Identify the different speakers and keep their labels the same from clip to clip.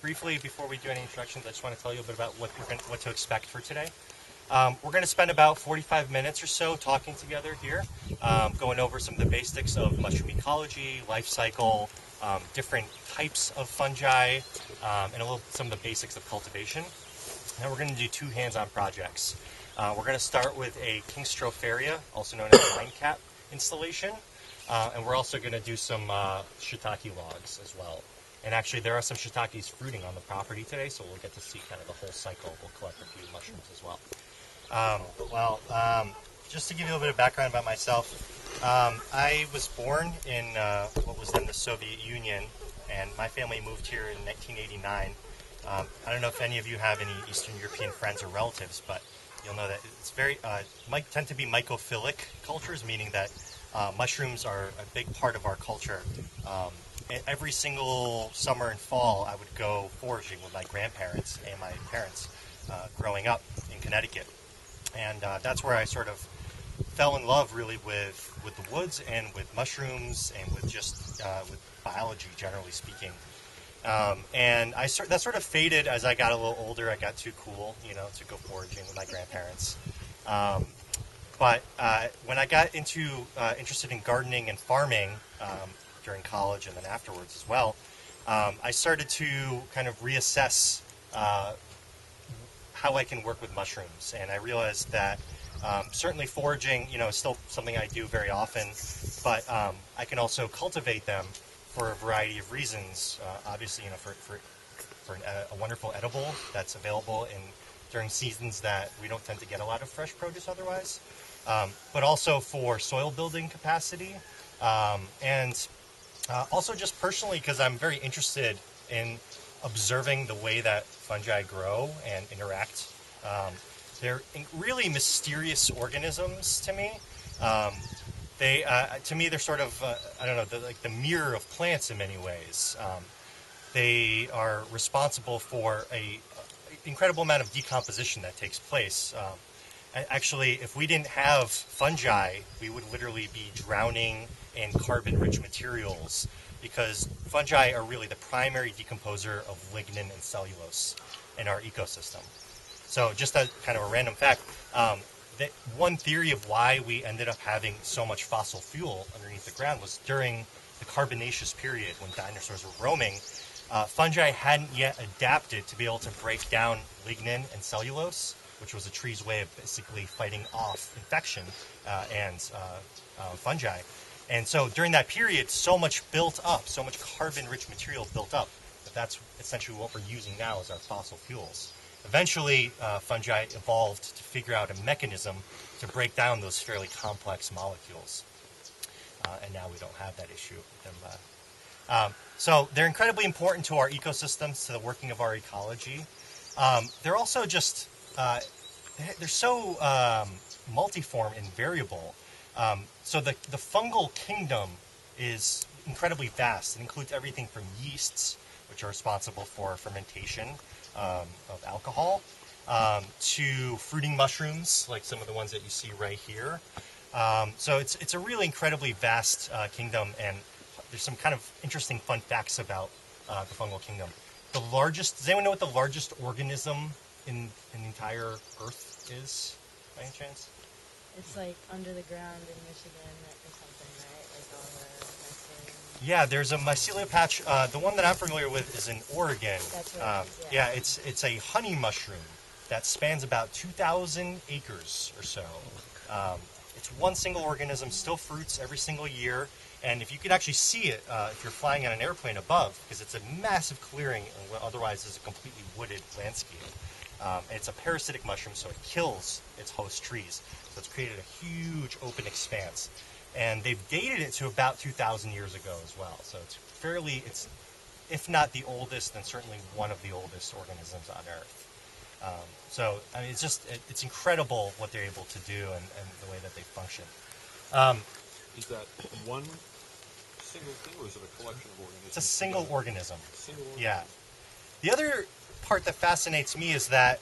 Speaker 1: briefly, before we do any introductions, I just want to tell you a bit about what to expect for today. We're going to spend about 45 minutes or so talking together here, going over some of the basics of mushroom ecology, life cycle, different types of fungi, and some of the basics of cultivation. And we're going to do two hands-on projects. We're going to start with a king stopharia, also known as a wine cap installation, and we're also going to do some shiitake logs as well. And actually, there are some shiitakes fruiting on the property today, so we'll get to see kind of the whole cycle. We'll collect a few mushrooms as well. Just to give you a little bit of background about myself, I was born in what was then the Soviet Union, and my family moved here in 1989. I don't know if any of you have any Eastern European friends or relatives, but you'll know that it's tend to be mycophilic cultures, meaning that mushrooms are a big part of our culture. Every single summer and fall, I would go foraging with my grandparents and my parents growing up in Connecticut. And that's where I sort of fell in love really with the woods and with mushrooms and with just with biology, generally speaking. And that sort of faded as I got a little older. I got too cool, to go foraging with my grandparents. But when I got interested in gardening and farming during college and then afterwards as well, I started to kind of reassess how I can work with mushrooms. And I realized that certainly foraging, is still something I do very often, but I can also cultivate them for a variety of reasons. Obviously, for a wonderful edible that's available during seasons that we don't tend to get a lot of fresh produce otherwise, but also for soil building capacity, and also just personally because I'm very interested in observing the way that fungi grow and interact. They're really mysterious organisms to me. They're sort of, they're like the mirror of plants in many ways. They are responsible for an incredible amount of decomposition that takes place. Actually, if we didn't have fungi, we would literally be drowning in carbon-rich materials because fungi are really the primary decomposer of lignin and cellulose in our ecosystem. So just as kind of a random fact, one theory of why we ended up having so much fossil fuel underneath the ground was during the Carbonaceous period when dinosaurs were roaming. Fungi hadn't yet adapted to be able to break down lignin and cellulose, which was a tree's way of basically fighting off infection and fungi. And so during that period, so much built up, so much carbon-rich material built up, that that's essentially what we're using now as our fossil fuels. Eventually, fungi evolved to figure out a mechanism to break down those fairly complex molecules. And now we don't have that issue with them. So they're incredibly important to our ecosystems, to the working of our ecology. They're also just, they're so multiform and variable. So the fungal kingdom is incredibly vast. It includes everything from yeasts, which are responsible for fermentation of alcohol, to fruiting mushrooms, like some of the ones that you see right here. So it's a really incredibly vast kingdom, and there's some kind of interesting fun facts about the fungal kingdom. Does anyone know what the largest organism in the entire Earth is, by any chance?
Speaker 2: It's like under the ground in Michigan or something, right? Like all the mycelium.
Speaker 1: Yeah, there's a mycelium patch. The one that I'm familiar with is in Oregon.
Speaker 2: That's right.
Speaker 1: Yeah, it's a honey mushroom that spans about 2,000 acres or so. It's one single organism, still fruits every single year. And if you could actually see it, if you're flying on an airplane above, because it's a massive clearing and what otherwise is a completely wooded landscape. It's a parasitic mushroom, so it kills its host trees. So it's created a huge open expanse. And they've dated it to about 2,000 years ago as well. So it's if not the oldest, then certainly one of the oldest organisms on Earth. So I mean, it's incredible what they're able to do and the way that they function.
Speaker 3: Is that one single thing, or is it a collection of organisms?
Speaker 1: It's a single organism.
Speaker 3: Single organism.
Speaker 1: Yeah. The other part that fascinates me is that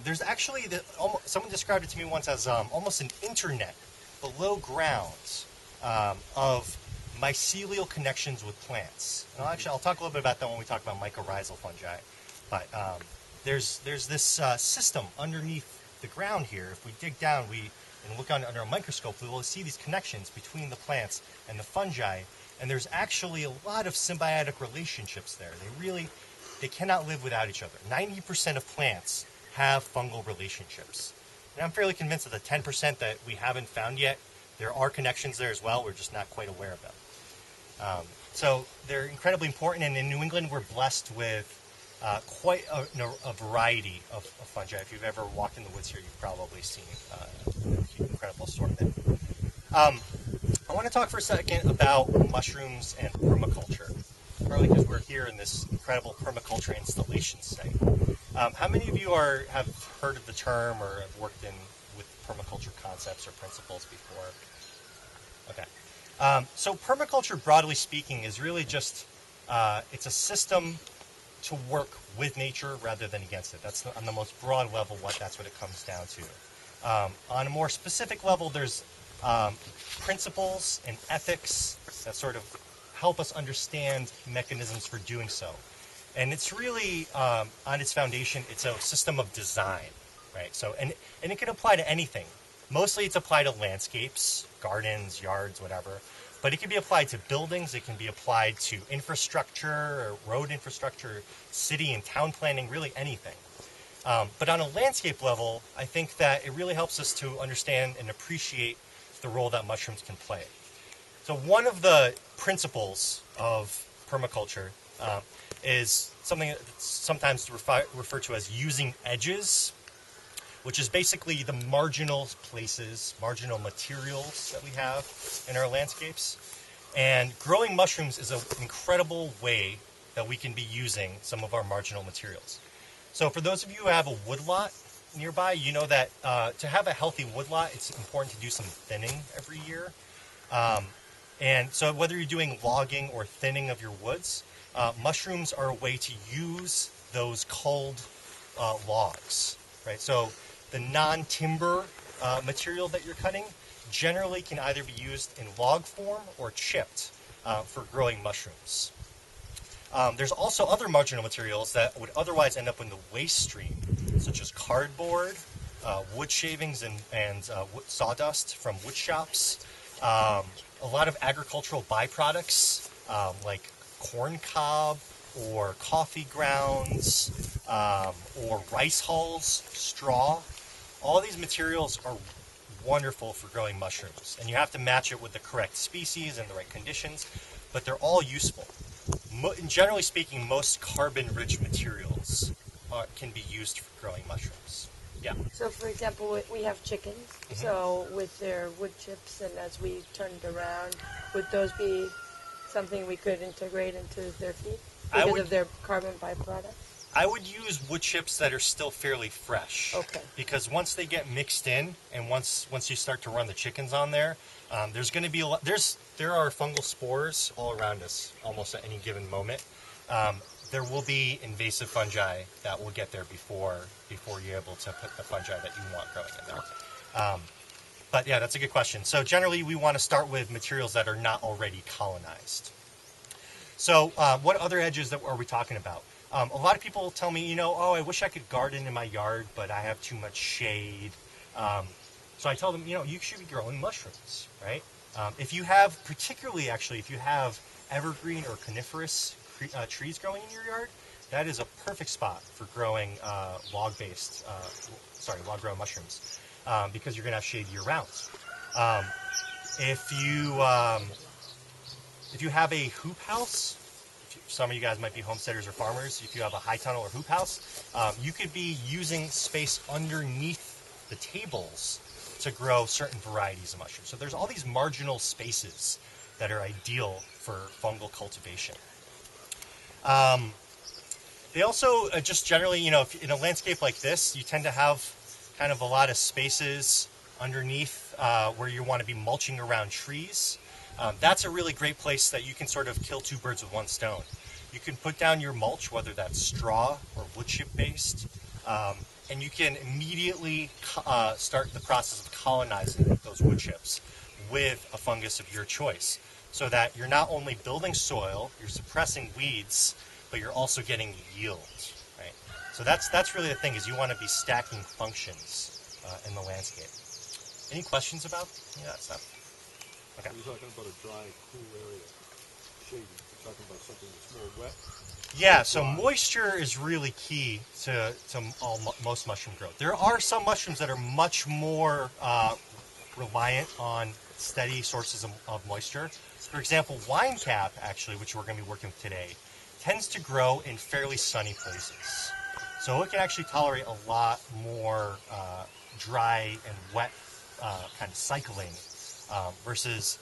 Speaker 1: there's actually, someone described it to me once as almost an internet below ground of mycelial connections with plants. And I'll talk a little bit about that when we talk about mycorrhizal fungi. But there's this system underneath the ground here. If we dig down, and look under a microscope, we will see these connections between the plants and the fungi. And there's actually a lot of symbiotic relationships there. They cannot live without each other. 90% of plants have fungal relationships. And I'm fairly convinced of the 10% that we haven't found yet, there are connections there as well. We're just not quite aware of them. So they're incredibly important. And in New England, we're blessed with quite a variety of fungi. If you've ever walked in the woods here, you've probably seen incredible assortment. I want to talk for a second about mushrooms and permaculture, partly because we're here in this incredible permaculture installation site. How many of you have heard of the term or have worked with permaculture concepts or principles before? Okay. So permaculture, broadly speaking, is really just, it's a system to work with nature rather than against it. That's on the most broad level that's what it comes down to. On a more specific level, there's principles and ethics that sort of help us understand mechanisms for doing so. And it's really, on its foundation, it's a system of design, right? So, and it can apply to anything. Mostly it's applied to landscapes, gardens, yards, whatever. But it can be applied to buildings, it can be applied to infrastructure, or road infrastructure, city and town planning, really anything. But on a landscape level, I think that it really helps us to understand and appreciate the role that mushrooms can play. So one of the principles of permaculture is something that's sometimes referred to as using edges, which is basically the marginal places, marginal materials that we have in our landscapes. And growing mushrooms is an incredible way that we can be using some of our marginal materials. So for those of you who have a woodlot nearby, you know that to have a healthy woodlot, it's important to do some thinning every year. And so whether you're doing logging or thinning of your woods, mushrooms are a way to use those culled logs, right? So the non-timber material that you're cutting generally can either be used in log form or chipped for growing mushrooms. There's also other marginal materials that would otherwise end up in the waste stream, such as cardboard, wood shavings, and sawdust from wood shops. A lot of agricultural byproducts like corn cob or coffee grounds or rice hulls, straw. All these materials are wonderful for growing mushrooms, and you have to match it with the correct species and the right conditions, but they're all useful. Generally speaking, most carbon-rich materials can be used for growing mushrooms. Yeah.
Speaker 4: So, for example, we have chickens. Mm-hmm. So, with their wood chips, and as we turn it around, would those be something we could integrate into their feed because of their carbon byproducts?
Speaker 1: I would use wood chips that are still fairly fresh.
Speaker 4: Okay.
Speaker 1: Because once they get mixed in, and once you start to run the chickens on there, there's going to be a lot. There are fungal spores all around us, almost at any given moment. There will be invasive fungi that will get there before you're able to put the fungi that you want growing in there. But yeah, that's a good question. So generally, we want to start with materials that are not already colonized. So what other edges are we talking about? A lot of people tell me, I wish I could garden in my yard, but I have too much shade. So I tell them, you should be growing mushrooms, right? If you have evergreen or coniferous trees growing in your yard, that is a perfect spot for growing log-grown mushrooms, because you're going to have shade year-round. If you have a hoop house, some of you guys might be homesteaders or farmers. If you have a high tunnel or hoop house, you could be using space underneath the tables to grow certain varieties of mushrooms. So there's all these marginal spaces that are ideal for fungal cultivation. They also just generally, if in a landscape like this, you tend to have kind of a lot of spaces underneath where you want to be mulching around trees. That's a really great place that you can sort of kill two birds with one stone. You can put down your mulch, whether that's straw or wood chip based, and you can immediately start the process of colonizing those wood chips with a fungus of your choice, so that you're not only building soil, you're suppressing weeds, but you're also getting yield, right? So that's really the thing, is you want to be stacking functions in the landscape. Any questions about any of that stuff? Okay.
Speaker 3: You're talking about a dry, cool area, shady. You're talking about something that's more wet.
Speaker 1: Yeah, so moisture is really key to most mushroom growth. There are some mushrooms that are much more reliant on steady sources of moisture. For example, wine cap, actually, which we're going to be working with today, tends to grow in fairly sunny places. So it can actually tolerate a lot more dry and wet kind of cycling versus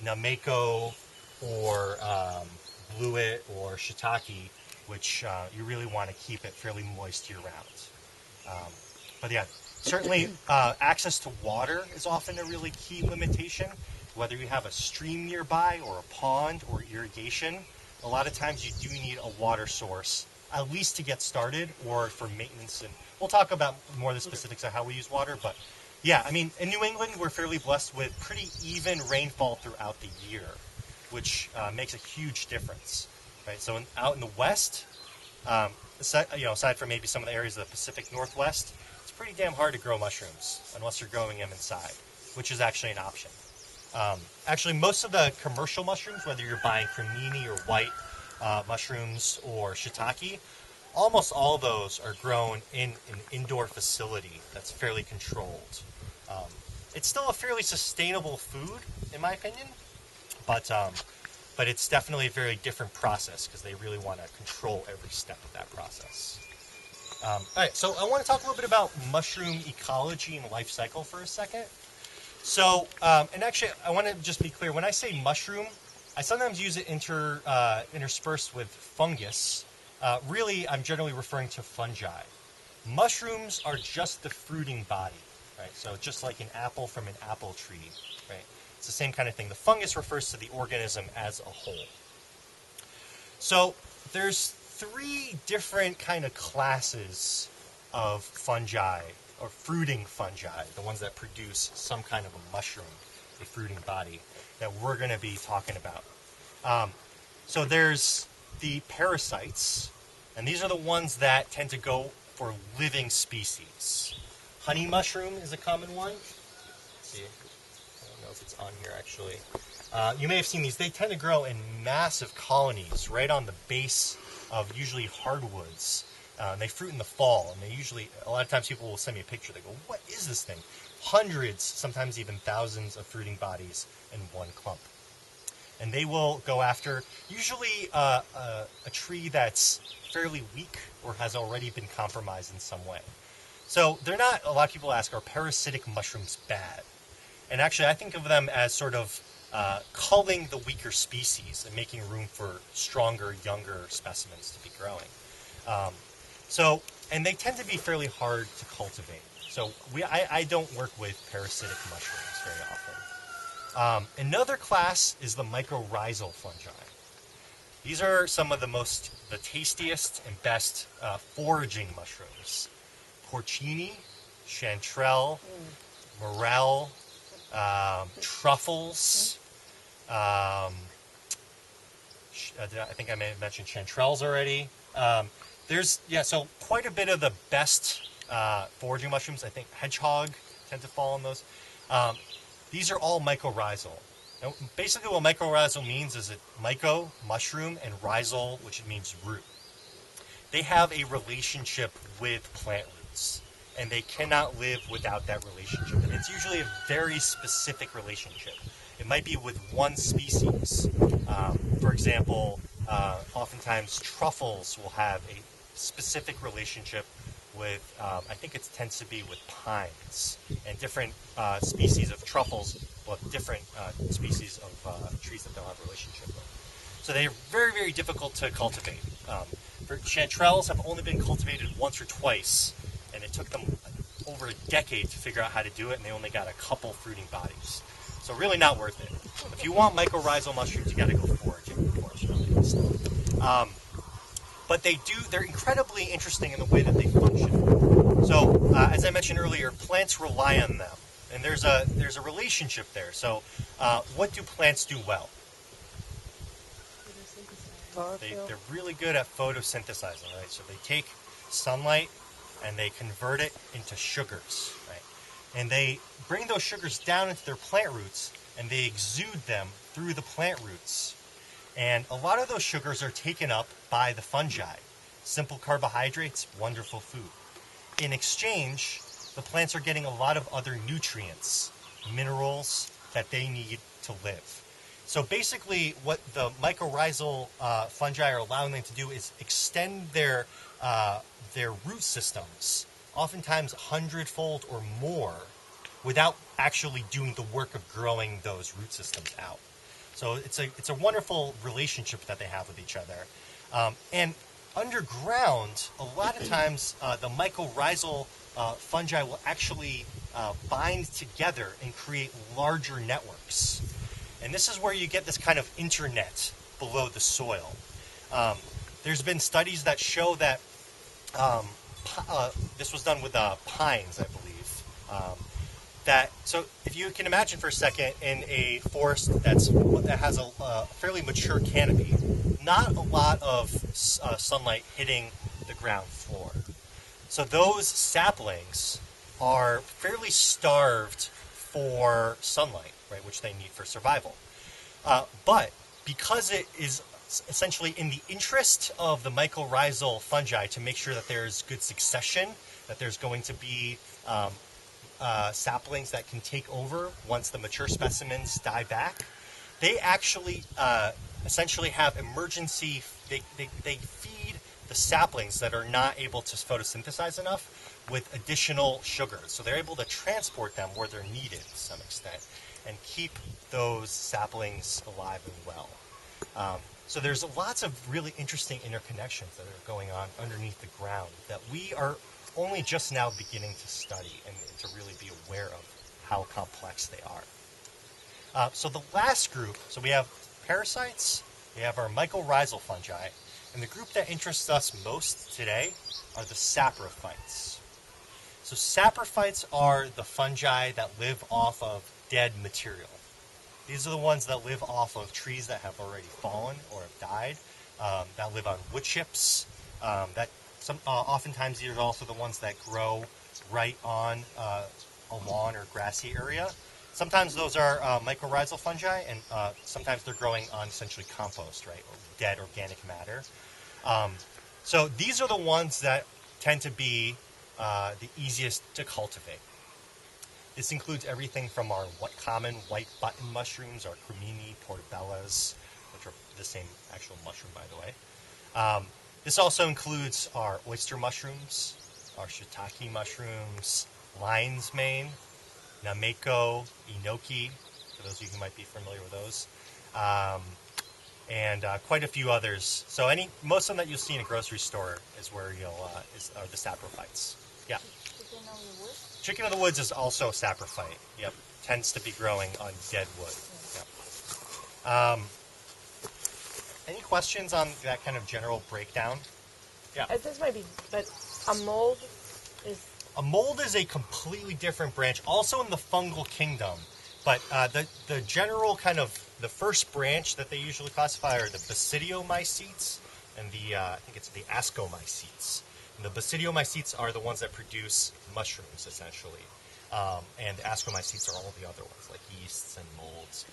Speaker 1: Nameko or Bluet or shiitake, which you really want to keep it fairly moist year-round. But yeah, certainly access to water is often a really key limitation. Whether you have a stream nearby or a pond or irrigation, a lot of times you do need a water source, at least to get started or for maintenance. And we'll talk about more of the specifics of how we use water. But yeah, I mean, in New England, we're fairly blessed with pretty even rainfall throughout the year, which makes a huge difference. Right? So out in the West, aside from maybe some of the areas of the Pacific Northwest, it's pretty damn hard to grow mushrooms unless you're growing them inside, which is actually an option. Actually, most of the commercial mushrooms, whether you're buying cremini or white mushrooms or shiitake, almost all of those are grown in an indoor facility that's fairly controlled. It's still a fairly sustainable food, in my opinion, but it's definitely a very different process because they really want to control every step of that process. All right, so I want to talk a little bit about mushroom ecology and life cycle for a second. So, and actually, I want to just be clear. When I say mushroom, I sometimes use it interspersed with fungus. Really, I'm generally referring to fungi. Mushrooms are just the fruiting body, right? So just like an apple from an apple tree, right? It's the same kind of thing. The fungus refers to the organism as a whole. So there's 3 different kind of classes of fungi, or fruiting fungi, the ones that produce some kind of a mushroom, a fruiting body, that we're going to be talking about. So there's the parasites, and these are the ones that tend to go for living species. Honey mushroom is a common one. Let's see. I don't know if it's on here actually. You may have seen these. They tend to grow in massive colonies right on the base of usually hardwoods. They fruit in the fall, and they usually, a lot of times people will send me a picture. They go, what is this thing? Hundreds, sometimes even thousands of fruiting bodies in one clump. And they will go after usually a tree that's fairly weak or has already been compromised in some way. So they're not, a lot of people ask, are parasitic mushrooms bad? And actually I think of them as sort of culling the weaker species and making room for stronger, younger specimens to be growing. And they tend to be fairly hard to cultivate. So I don't work with parasitic mushrooms very often. Another class is the mycorrhizal fungi. These are some of the tastiest and best foraging mushrooms. Porcini, chanterelle, morel, truffles. I think I may have mentioned chanterelles already. So quite a bit of the best foraging mushrooms. I think hedgehog tend to fall on those. These are all mycorrhizal. Now, basically what mycorrhizal means is that myco, mushroom, and rhizal, which means root. They have a relationship with plant roots, and they cannot live without that relationship. And it's usually a very specific relationship. It might be with one species. For example, oftentimes truffles will have a specific relationship with, I think it tends to be with pines, and different species of truffles will have different species of trees that they'll have a relationship with. So they're very, very difficult to cultivate. Chanterelles have only been cultivated once or twice, and it took them over a decade to figure out how to do it, and they only got a couple fruiting bodies. So really not worth it. If you want mycorrhizal mushrooms, you got to go foraging, unfortunately. But they're incredibly interesting in the way that they function. So, as I mentioned earlier, plants rely on them, and there's a relationship there. So, what do plants do well?
Speaker 4: chlorophyll.
Speaker 1: They're really good at photosynthesizing, right? So they take sunlight and they convert it into sugars, right? And they bring those sugars down into their plant roots and they exude them through the plant roots. And a lot of those sugars are taken up by the fungi. Simple carbohydrates, wonderful food. In exchange, the plants are getting a lot of other nutrients, minerals that they need to live. So basically, what the mycorrhizal fungi are allowing them to do is extend their root systems, oftentimes 100-fold or more, without actually doing the work of growing those root systems out. So it's a wonderful relationship that they have with each other. And underground, a lot of times the mycorrhizal fungi will actually bind together and create larger networks. And this is where you get this kind of internet below the soil. There's been studies that show that this was done with pines, I believe. So if you can imagine for a second in a forest that has a fairly mature canopy, not a lot of sunlight hitting the ground floor. So those saplings are fairly starved for sunlight, right, which they need for survival. But because it is essentially in the interest of the mycorrhizal fungi to make sure that there's good succession, that there's going to be saplings that can take over once the mature specimens die back, they actually essentially have emergency, they feed the saplings that are not able to photosynthesize enough with additional sugar. So they're able to transport them where they're needed to some extent and keep those saplings alive and well. So there's lots of really interesting interconnections that are going on underneath the ground that we are only just now beginning to study and to really be aware of how complex they are. So the last group, so we have parasites, we have our mycorrhizal fungi, and the group that interests us most today are the saprophytes. So saprophytes are the fungi that live off of dead material. These are the ones that live off of trees that have already fallen or have died, that live on wood chips. Oftentimes these are also the ones that grow right on a lawn or grassy area. Sometimes those are mycorrhizal fungi, and sometimes they're growing on essentially compost, right, or dead organic matter. So these are the ones that tend to be the easiest to cultivate. This includes everything from our common white button mushrooms, our cremini, portobellas, which are the same actual mushroom, by the way. This also includes our oyster mushrooms, our shiitake mushrooms, lion's mane, nameko, enoki, for those of you who might be familiar with those, and quite a few others. So most of them that you'll see in a grocery store is where are the saprophytes. Yeah. Chicken of the woods is also a saprophyte. Yep, tends to be growing on dead wood. Yep. Any questions on that kind of general breakdown? Yeah.
Speaker 4: This might be, but a mold is...
Speaker 1: A mold is a completely different branch, also in the fungal kingdom. But the general kind of, the first branch that they usually classify are the basidiomycetes and I think it's the ascomycetes. And the basidiomycetes are the ones that produce mushrooms, essentially. And the ascomycetes are all the other ones, like yeasts and molds.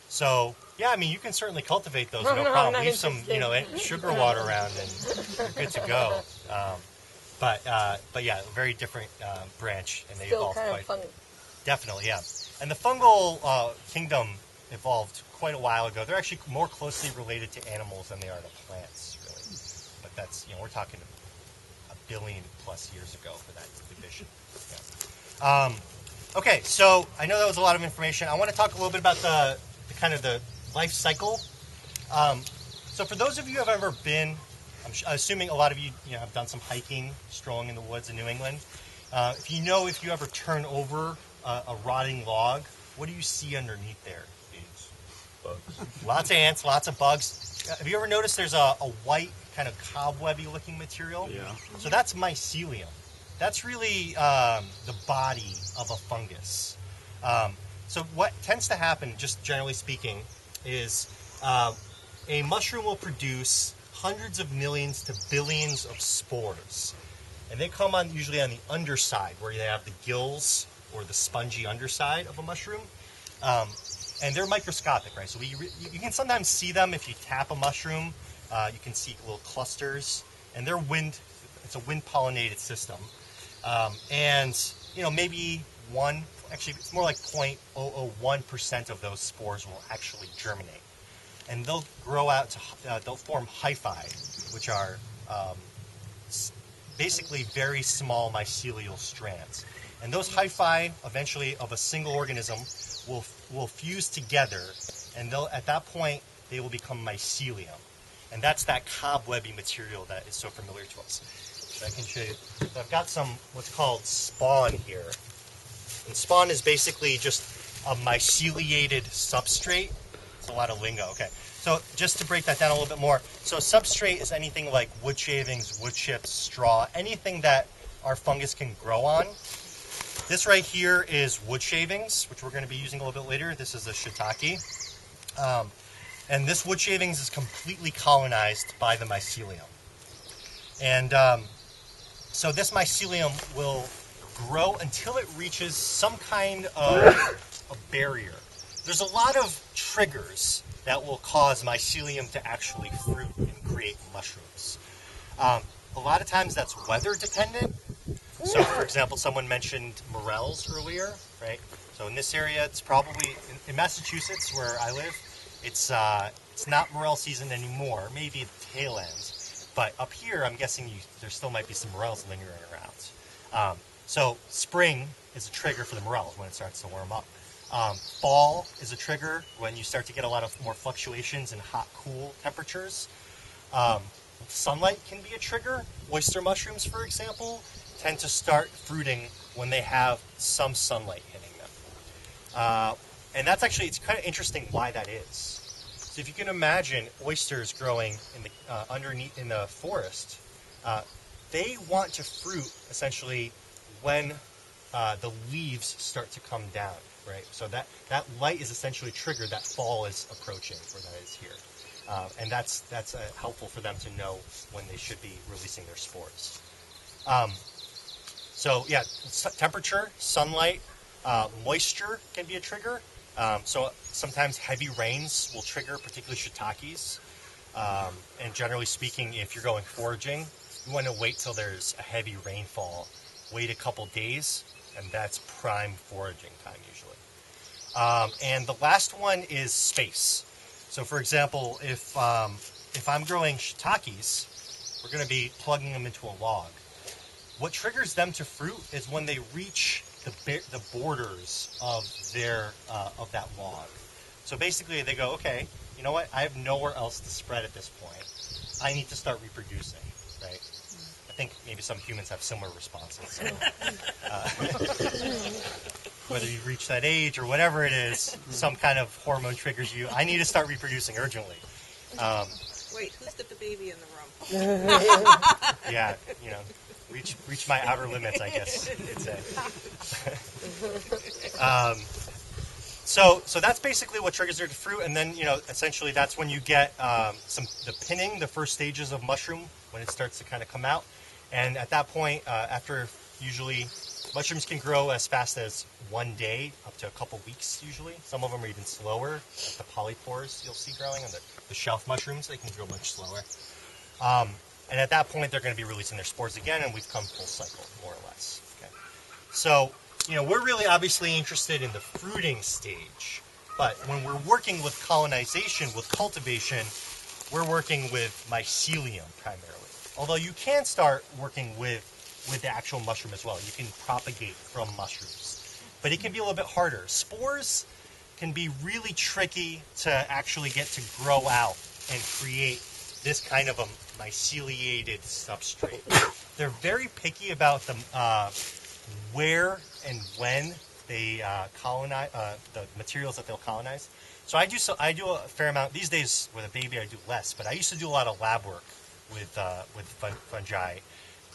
Speaker 1: So, yeah, I mean, you can certainly cultivate those, no problem. Leave some, sugar water around and you're good to go. But yeah, a very different branch, and they
Speaker 4: still
Speaker 1: evolved
Speaker 4: kind
Speaker 1: quite...
Speaker 4: of fungal.
Speaker 1: Definitely, yeah. And the fungal kingdom evolved quite a while ago. They're actually more closely related to animals than they are to plants, really. But that's, we're talking a billion plus years ago for that division. Yeah. Okay, so I know that was a lot of information. I want to talk a little bit about the kind of the life cycle. So for those of you who have ever been, I'm assuming a lot of you, have done some hiking, strolling in the woods in New England. If you ever turn over a rotting log, what do you see underneath there?
Speaker 3: Ants, bugs.
Speaker 1: Lots of ants, lots of bugs. Have you ever noticed there's a white kind of cobwebby looking material?
Speaker 3: Yeah.
Speaker 1: So that's mycelium. That's really the body of a fungus. So what tends to happen, just generally speaking, is a mushroom will produce hundreds of millions to billions of spores. And they come on usually on the underside, where they have the gills or the spongy underside of a mushroom. And they're microscopic, right? So you can sometimes see them if you tap a mushroom. You can see little clusters, and it's a wind-pollinated system. And, maybe actually it's more like 0.001% of those spores will actually germinate. And they'll grow out they'll form hyphae, which are basically very small mycelial strands. And those hyphae, eventually of a single organism, will fuse together, and at that point they will become mycelium. And that's that cobwebby material that is so familiar to us. So I can show you. So I've got some what's called spawn here. And spawn is basically just a myceliated substrate. It's a lot of lingo. Okay. So just to break that down a little bit more. So substrate is anything like wood shavings, wood chips, straw, anything that our fungus can grow on. This right here is wood shavings, which we're going to be using a little bit later. This is a shiitake. And this wood shavings is completely colonized by the mycelium. And so this mycelium will grow until it reaches some kind of a barrier. There's a lot of triggers that will cause mycelium to actually fruit and create mushrooms. A lot of times that's weather dependent. So, for example, someone mentioned morels earlier, right? So in this area, it's probably, in Massachusetts, where I live, it's not morel season anymore, maybe at the tail end. But up here, I'm guessing there still might be some morels lingering around. So spring is a trigger for the morels when it starts to warm up. Fall is a trigger when you start to get a lot of more fluctuations in hot, cool temperatures. Sunlight can be a trigger. Oyster mushrooms, for example, tend to start fruiting when they have some sunlight hitting them. And that's actually, it's kind of interesting why that is. So if you can imagine oysters growing in the underneath in the forest, they want to fruit essentially when the leaves start to come down, right? So that light is essentially triggered that fall is approaching, or that is here. And that's helpful for them to know when they should be releasing their spores. So yeah, temperature, sunlight, moisture can be a trigger. So sometimes heavy rains will trigger particularly shiitakes. And generally speaking, if you're going foraging, you want to wait till there's a heavy rainfall. Wait a couple days, and that's prime foraging time usually. And the last one is space. So for example, if I'm growing shiitakes, we're going to be plugging them into a log. What triggers them to fruit is when they reach the borders of that log. So basically, they go, okay, you know what? I have nowhere else to spread at this point. I need to start reproducing, right? I think maybe some humans have similar responses. So, whether you reach that age or whatever it is, some kind of hormone triggers you. I need to start reproducing urgently.
Speaker 5: Wait, who's the baby in the room?
Speaker 1: Yeah, reach my outer limits, I guess you could say. So that's basically what triggers their fruit, and then essentially that's when you get the pinning, the first stages of mushroom when it starts to kind of come out, and at that point, after usually mushrooms can grow as fast as 1 day up to a couple weeks usually. Some of them are even slower, like the polypores you'll see growing, and the shelf mushrooms, they can grow much slower. And at that point, they're going to be releasing their spores again, and we've come full cycle, more or less. Okay. So, we're really obviously interested in the fruiting stage, but when we're working with colonization, with cultivation, we're working with mycelium primarily. Although you can start working with the actual mushroom as well. You can propagate from mushrooms, but it can be a little bit harder. Spores can be really tricky to actually get to grow out and create this kind of a myceliated substrate. They're very picky about where and when they colonize the materials that they'll colonize. So I do a fair amount these days with a baby. I do less, but I used to do a lot of lab work with fungi,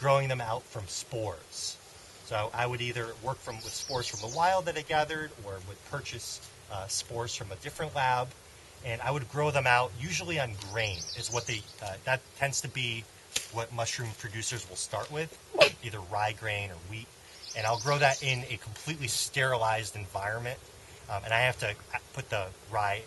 Speaker 1: growing them out from spores. So I would either work with spores from the wild that I gathered, or would purchase spores from a different lab, and I would grow them out usually on grain. Is what they that tends to be what mushroom producers will start with, either rye grain or wheat, and I'll grow that in a completely sterilized environment. And I have to put the rye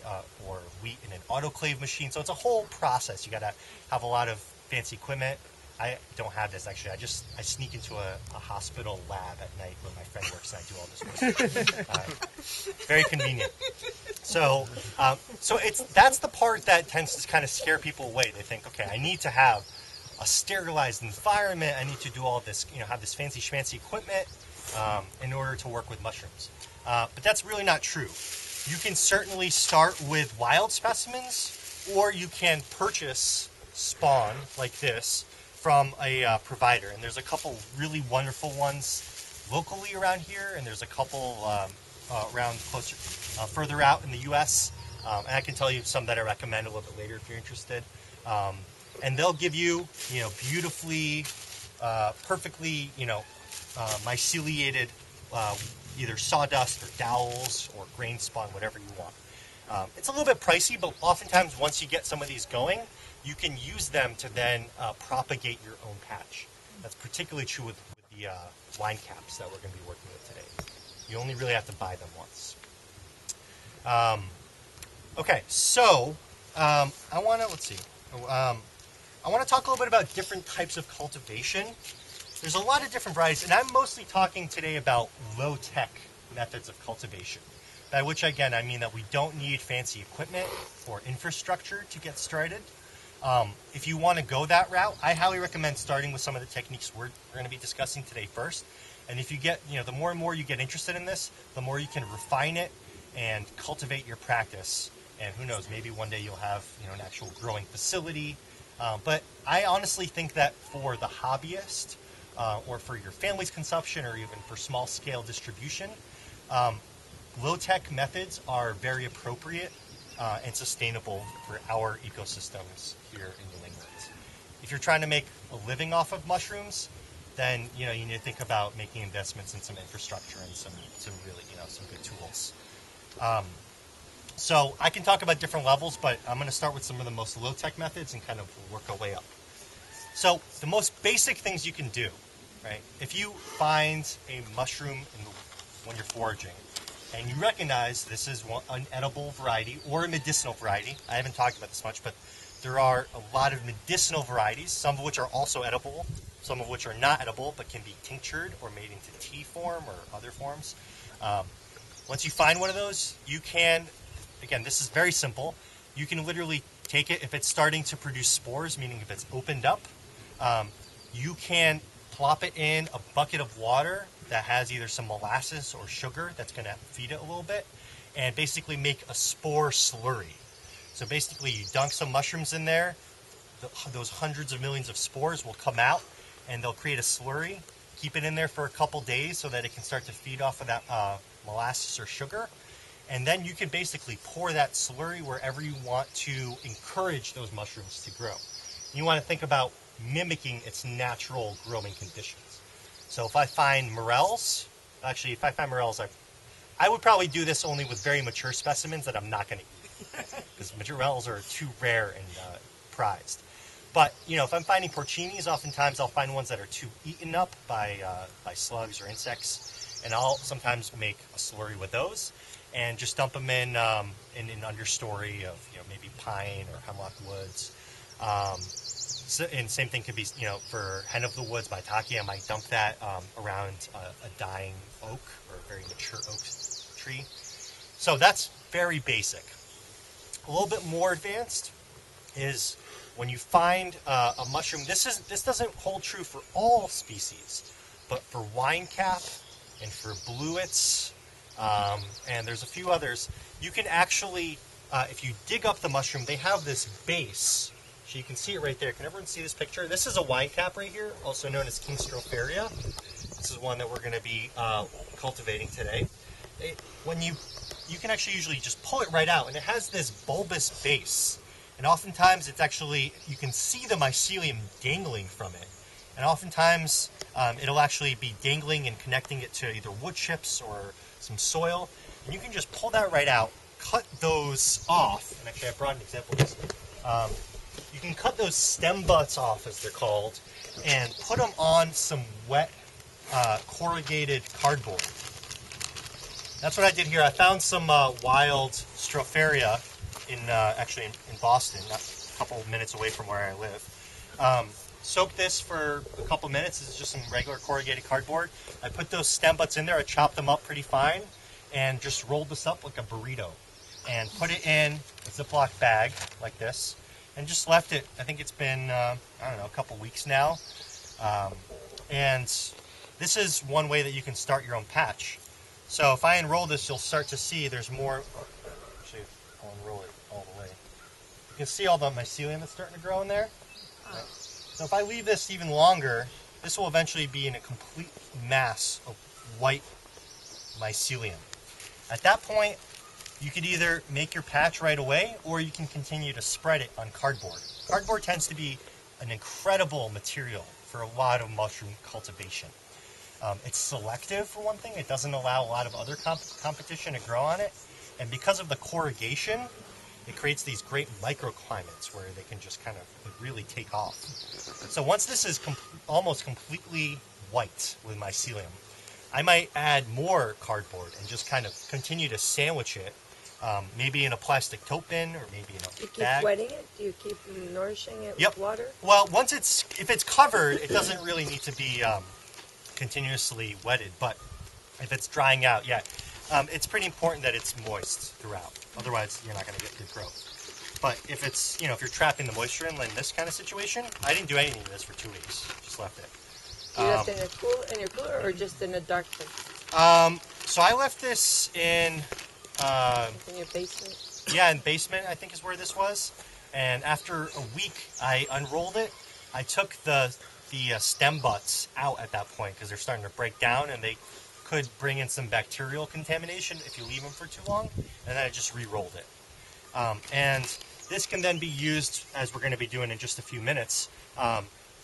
Speaker 1: or wheat in an autoclave machine. So it's a whole process. You got to have a lot of fancy equipment. I don't have this actually. I sneak into a hospital lab at night where my friend works, and I do all this work. Very convenient. So that's the part that tends to kind of scare people away. They think, okay, I need to have a sterilized environment. I need to do all this, have this fancy schmancy equipment in order to work with mushrooms. But that's really not true. You can certainly start with wild specimens, or you can purchase spawn like this from a provider. And there's a couple really wonderful ones locally around here, and there's a couple around closer, further out in the U.S. And I can tell you some that I recommend a little bit later if you're interested. And they'll give you, beautifully, perfectly, myceliated either sawdust or dowels or grain spawn, whatever you want. It's a little bit pricey, but oftentimes once you get some of these going, you can use them to then propagate your own patch. That's particularly true with the wine caps that we're going to be working with today. You only really have to buy them once. Okay, so I want to talk a little bit about different types of cultivation. There's a lot of different varieties, and I'm mostly talking today about low-tech methods of cultivation, by which, again, I mean that we don't need fancy equipment or infrastructure to get started. If you want to go that route, I highly recommend starting with some of the techniques we're going to be discussing today first. And if you get, the more and more you get interested in this, the more you can refine it and cultivate your practice. And who knows, maybe one day you'll have, an actual growing facility. But I honestly think that for the hobbyist, or for your family's consumption, or even for small-scale distribution, low-tech methods are very appropriate and sustainable for our ecosystems here in New England. If you're trying to make a living off of mushrooms, then you need to think about making investments in some infrastructure and some really some good tools. So I can talk about different levels, but I'm going to start with some of the most low-tech methods and kind of work our way up. So the most basic things you can do, right? If you find a mushroom when you're foraging, and you recognize this is an edible variety or a medicinal variety, I haven't talked about this much, but there are a lot of medicinal varieties, some of which are also edible, some of which are not edible, but can be tinctured or made into tea form or other forms. Once you find one of those, you can, again, this is very simple, you can literally take it, if it's starting to produce spores, meaning if it's opened up, you can plop it in a bucket of water that has either some molasses or sugar that's going to feed it a little bit, and basically make a spore slurry. So basically you dunk some mushrooms in there, those hundreds of millions of spores will come out, and they'll create a slurry. Keep it in there for a couple days so that it can start to feed off of that molasses or sugar. And then you can basically pour that slurry wherever you want to encourage those mushrooms to grow. You want to think about mimicking its natural growing conditions. So if I find morels, I would probably do this only with very mature specimens that I'm not going to eat, because morels are too rare and prized. But, if I'm finding porcinis, oftentimes I'll find ones that are too eaten up by slugs or insects, and I'll sometimes make a slurry with those and just dump them in an understory of, maybe pine or hemlock woods. And same thing could be, for hen of the woods, maitake, I might dump that around a dying oak or a very mature oak tree. So that's very basic. A little bit more advanced is when you find a mushroom. This doesn't hold true for all species, but for wine cap and for bluets, and there's a few others, you can actually, if you dig up the mushroom, they have this base. So you can see it right there. Can everyone see this picture? This is a wine cap right here, also known as King stopharia. This is one that we're going to be cultivating today. You can actually usually just pull it right out, and it has this bulbous base. And oftentimes it's actually, you can see the mycelium dangling from it. And oftentimes it'll actually be dangling and connecting it to either wood chips or some soil. And you can just pull that right out, cut those off, and actually I brought an example of this. You can cut those stem butts off, as they're called, and put them on some wet corrugated cardboard. That's what I did here. I found some wild stopharia actually in Boston, not a couple of minutes away from where I live. Soaked this for a couple of minutes. This is just some regular corrugated cardboard. I put those stem butts in there. I chopped them up pretty fine and just rolled this up like a burrito and put it in a Ziploc bag like this and just left it. I think it's been, I don't know, a couple weeks now. And this is one way that you can start your own patch. So if I unroll this, you'll start to see there's more. Actually, I'll unroll it all the way. You can see all the mycelium that's starting to grow in there. Right. So if I leave this even longer, this will eventually be in a complete mass of white mycelium. At that point, you could either make your patch right away, or you can continue to spread it on cardboard. Cardboard tends to be an incredible material for a lot of mushroom cultivation. It's selective, for one thing. It doesn't allow a lot of other competition to grow on it. And because of the corrugation, it creates these great microclimates where they can just kind of really take off. So once this is almost completely white with mycelium, I might add more cardboard and just kind of continue to sandwich it, maybe in a plastic tote bin or maybe in a
Speaker 4: Do you keep
Speaker 1: bag.
Speaker 4: wetting it? Do you keep nourishing it with water?
Speaker 1: Well, if it's covered, it doesn't really need to be continuously wetted, but if it's drying out, it's pretty important that it's moist throughout. Otherwise, you're not going to get good growth. But if it's, if you're trapping the moisture in this kind of situation, I didn't do anything to this for 2 weeks. Just left it.
Speaker 4: You left it in your cooler or just in a dark place?
Speaker 1: So I left this in
Speaker 4: your basement?
Speaker 1: Yeah, in basement, I think is where this was. And after a week, I unrolled it. I took the stem butts out at that point because they're starting to break down and they could bring in some bacterial contamination if you leave them for too long. And then I just re-rolled it. And this can then be used, as we're going to be doing in just a few minutes,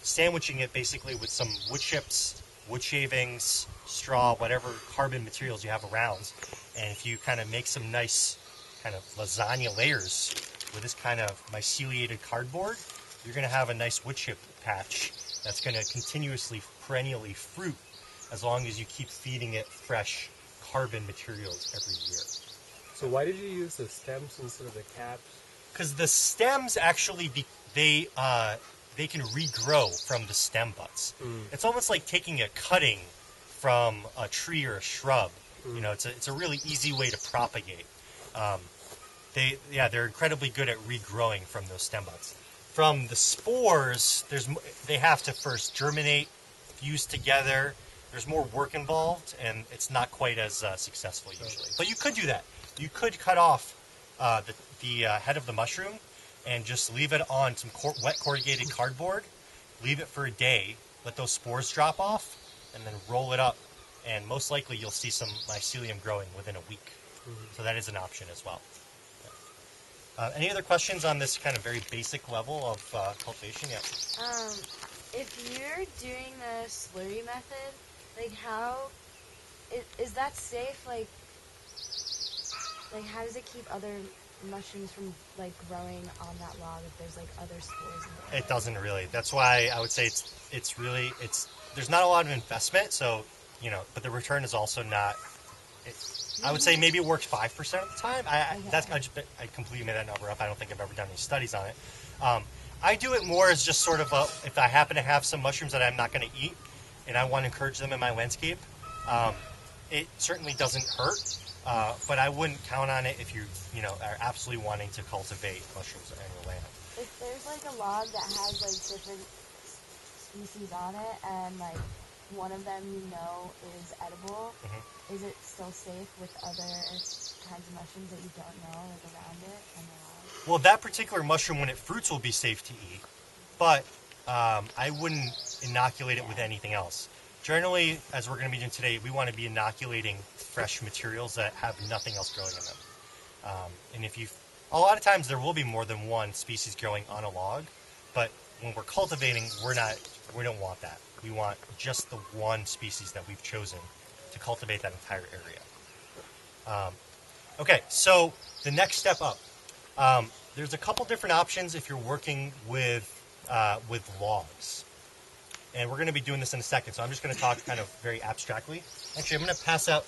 Speaker 1: sandwiching it basically with some wood chips, wood shavings, straw, whatever carbon materials you have around. And if you kind of make some nice kind of lasagna layers with this kind of myceliated cardboard, you're going to have a nice wood chip patch that's going to continuously, perennially fruit as long as you keep feeding it fresh carbon materials every year.
Speaker 6: So why did you use the stems instead of the caps?
Speaker 1: Because the stems actually, they can regrow from the stem butts. It's almost like taking a cutting from a tree or a shrub. It's a really easy way to propagate. They're incredibly good at regrowing from those stem buds. From the spores, they have to first germinate, fuse together. There's more work involved, and it's not quite as successful usually. But you could do that. You could cut off the head of the mushroom and just leave it on some wet corrugated cardboard, leave it for a day, let those spores drop off, and then roll it up. And most likely you'll see some mycelium growing within a week. So that is an option as well. Any other questions on this kind of very basic level of cultivation? Yeah.
Speaker 2: If you're doing the slurry method, is that safe? Like how does it keep other mushrooms from growing on that log if there's other spores in it?
Speaker 1: It doesn't really. That's why I would say it's there's not a lot of investment, so but the return is also not. I would say maybe it works 5% of the time. I completely made that number up. I don't think I've ever done any studies on it. I do it more as just sort of if I happen to have some mushrooms that I'm not going to eat and I want to encourage them in my landscape, it certainly doesn't hurt. But I wouldn't count on it if you are absolutely wanting to cultivate mushrooms on your land.
Speaker 2: If there's a log that has different species on it and one of them is edible, is it still safe with other kinds of mushrooms that you don't know around it on the log?
Speaker 1: Well, that particular mushroom, when it fruits, will be safe to eat, but I wouldn't inoculate it with anything else. Generally, as we're going to be doing today, we want to be inoculating fresh materials that have nothing else growing in them. And a lot of times there will be more than one species growing on a log, but when we're cultivating, we don't want that. We want just the one species that we've chosen to cultivate that entire area. Okay, so the next step up. There's a couple different options if you're working with logs. And we're going to be doing this in a second, so I'm just going to talk kind of very abstractly. Actually, I'm going to pass out,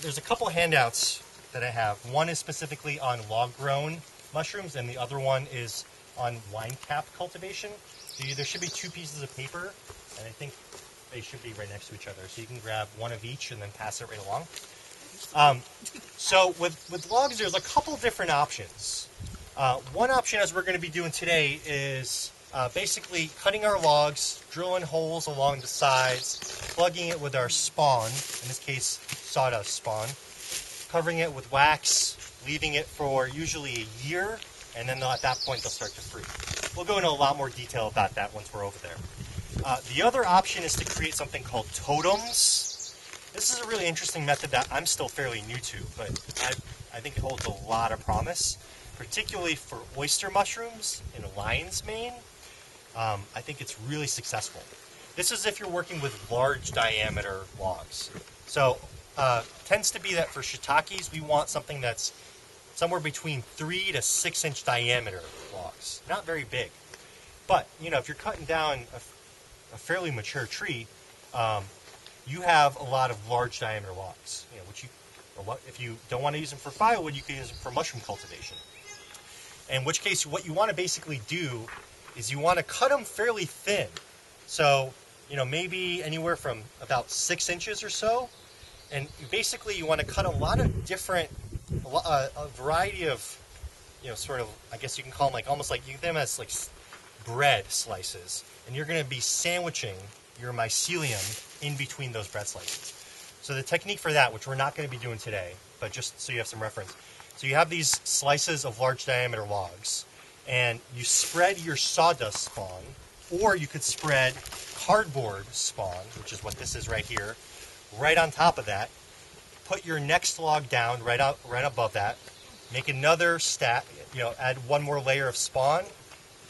Speaker 1: there's a couple handouts that I have. One is specifically on log-grown mushrooms, and the other one is on wine cap cultivation. So there should be two pieces of paper, and I think they should be right next to each other. So you can grab one of each and then pass it right along. So with logs, there's a couple different options. One option, as we're going to be doing today, is basically cutting our logs, drilling holes along the sides, plugging it with our spawn, in this case sawdust spawn, covering it with wax, leaving it for usually a year, and then at that point they'll start to freeze. We'll go into a lot more detail about that once we're over there. The other option is to create something called totems. This is a really interesting method that I'm still fairly new to, but I think it holds a lot of promise, particularly for oyster mushrooms in lion's mane. I think it's really successful. This is if you're working with large diameter logs. So tends to be that for shiitakes, we want something that's somewhere between 3 to 6 inch diameter logs. Not very big. But, if you're cutting down a fairly mature tree, you have a lot of large diameter logs, if you don't want to use them for firewood, you can use them for mushroom cultivation. In which case, what you want to basically do is you want to cut them fairly thin. So, maybe anywhere from about 6 inches or so. And basically, you want to cut a lot of different, a variety of, sort of, I guess you can call them almost like, you them as like bread slices. And you're going to be sandwiching your mycelium in between those bread slices. So the technique for that, which we're not going to be doing today, but just so you have some reference. So you have these slices of large diameter logs, and you spread your sawdust spawn, or you could spread cardboard spawn, which is what this is right here, right on top of that. Put your next log down right above that. Make another stack, add one more layer of spawn,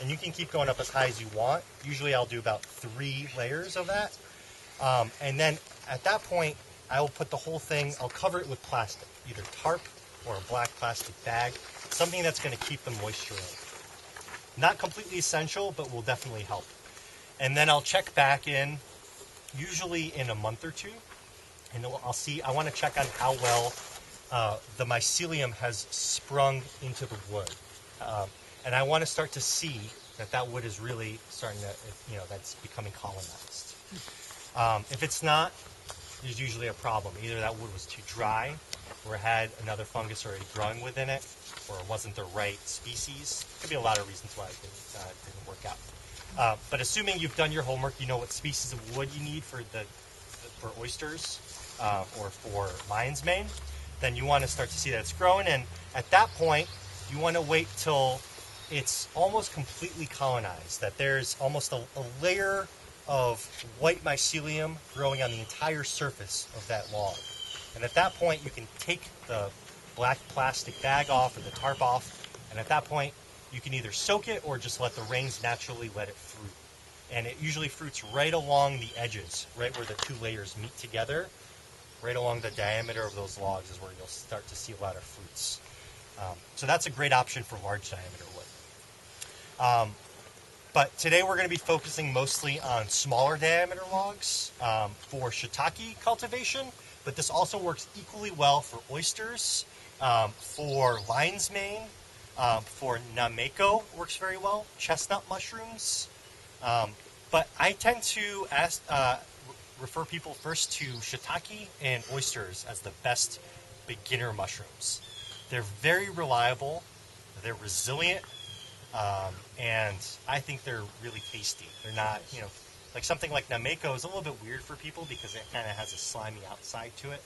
Speaker 1: and you can keep going up as high as you want. Usually I'll do about 3 layers of that. And then at that point, I will put the whole thing, I'll cover it with plastic, either tarp or a black plastic bag, something that's going to keep the moisture in. Not completely essential, but will definitely help. And then I'll check back in, usually in a month or two, and I'll see, I want to check on how well the mycelium has sprung into the wood. And I want to start to see that wood is really starting to, that's becoming colonized. If it's not, there's usually a problem. Either that wood was too dry, or it had another fungus already growing within it, or it wasn't the right species. Could be a lot of reasons why it didn't work out. But assuming you've done your homework, you know what species of wood you need for oysters or for lion's mane, then you want to start to see that it's growing. And at that point, you want to wait till it's almost completely colonized, that there's almost a layer of white mycelium growing on the entire surface of that log. And at that point, you can take the black plastic bag off or the tarp off, and at that point, you can either soak it or just let the rains naturally let it fruit. And it usually fruits right along the edges, right where the 2 layers meet together, right along the diameter of those logs is where you'll start to see a lot of fruits. So that's a great option for large diameter wood. But today we're going to be focusing mostly on smaller diameter logs for shiitake cultivation, but this also works equally well for oysters, for lion's mane, for nameko works very well, chestnut mushrooms. But I tend to refer people first to shiitake and oysters as the best beginner mushrooms. They're very reliable, they're resilient, and I think they're really tasty. They're not, like something like nameko is a little bit weird for people because it kind of has a slimy outside to it.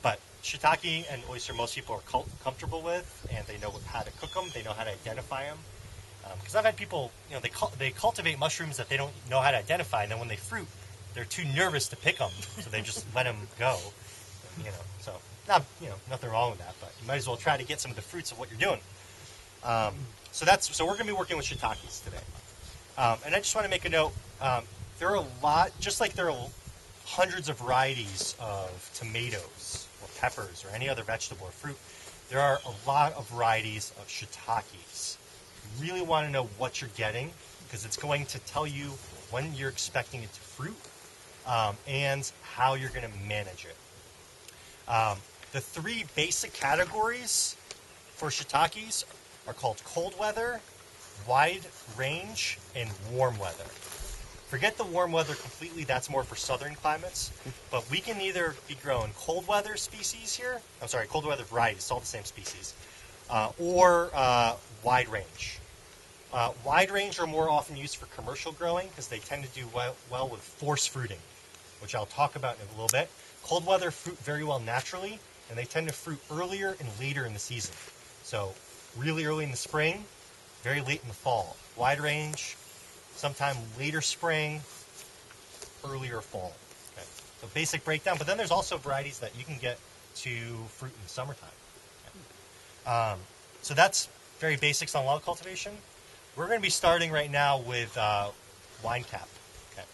Speaker 1: But shiitake and oyster most people are comfortable with, and they know how to cook them, they know how to identify them. Because I've had people, they cultivate mushrooms that they don't know how to identify, and then when they fruit, they're too nervous to pick them, so they just let them go. So nothing wrong with that, but you might as well try to get some of the fruits of what you're doing. So we're going to be working with shiitakes today. And I just want to make a note, there are a lot, just like there are hundreds of varieties of tomatoes or peppers or any other vegetable or fruit, there are a lot of varieties of shiitakes. You really want to know what you're getting because it's going to tell you when you're expecting it to fruit and how you're going to manage it. The three basic categories for shiitakes are called cold weather, wide range, and warm weather. Forget the warm weather completely, that's more for southern climates, but we can either be growing cold weather species here, cold weather varieties, it's all the same species, or wide range. Wide range are more often used for commercial growing because they tend to do well with force fruiting, which I'll talk about in a little bit. Cold weather fruit very well naturally, and they tend to fruit earlier and later in the season. So really early in the spring, very late in the fall. Wide range, sometime later spring, earlier fall. Okay. So basic breakdown, but then there's also varieties that you can get to fruit in the summertime. Okay. So that's very basics on log cultivation. We're going to be starting right now with wine cap. Okay.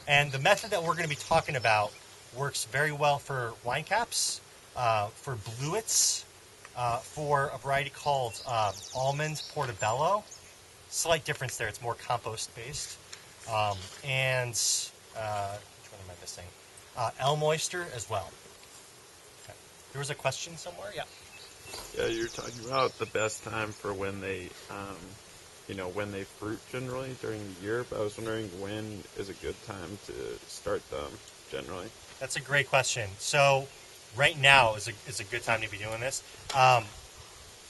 Speaker 1: And the method that we're going to be talking about works very well for wine caps, for bluets, for a variety called almond portobello. Slight difference there, it's more compost based. And which one am I missing? Elm oyster as well. Okay. There was a question somewhere? Yeah.
Speaker 7: Yeah, you're talking about the best time for when they, when they fruit generally during the year, but I was wondering when is a good time to start them generally?
Speaker 1: That's a great question. So right now is a good time to be doing this.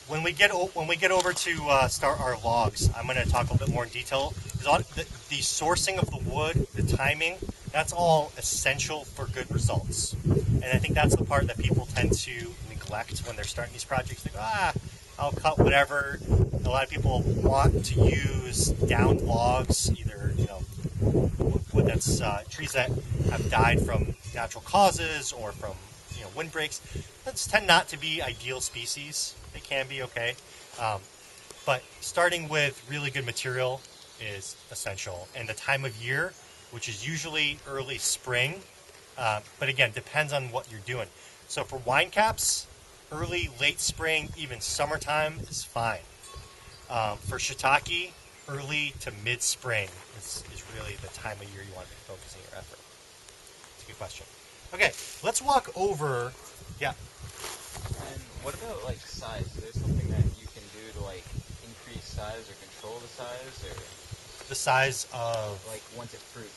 Speaker 1: When we get over to start our logs, I'm going to talk a little bit more in detail. The sourcing of the wood, the timing, that's all essential for good results. And I think that's the part that people tend to neglect when they're starting these projects. They go, I'll cut whatever. A lot of people want to use downed logs, either wood that's trees that have died from natural causes or from windbreaks. Those tend not to be ideal species. They can be okay, but starting with really good material is essential. And the time of year, which is usually early spring, but again, depends on what you're doing. So for wine caps, early, late spring, even summertime is fine. For shiitake, early to mid-spring is really the time of year you want to be focusing your effort. It's a good question. Okay, let's walk over. Yeah.
Speaker 8: And what about size? Is there something that you can do to increase size or control the size, or
Speaker 1: The size of
Speaker 8: once it fruits?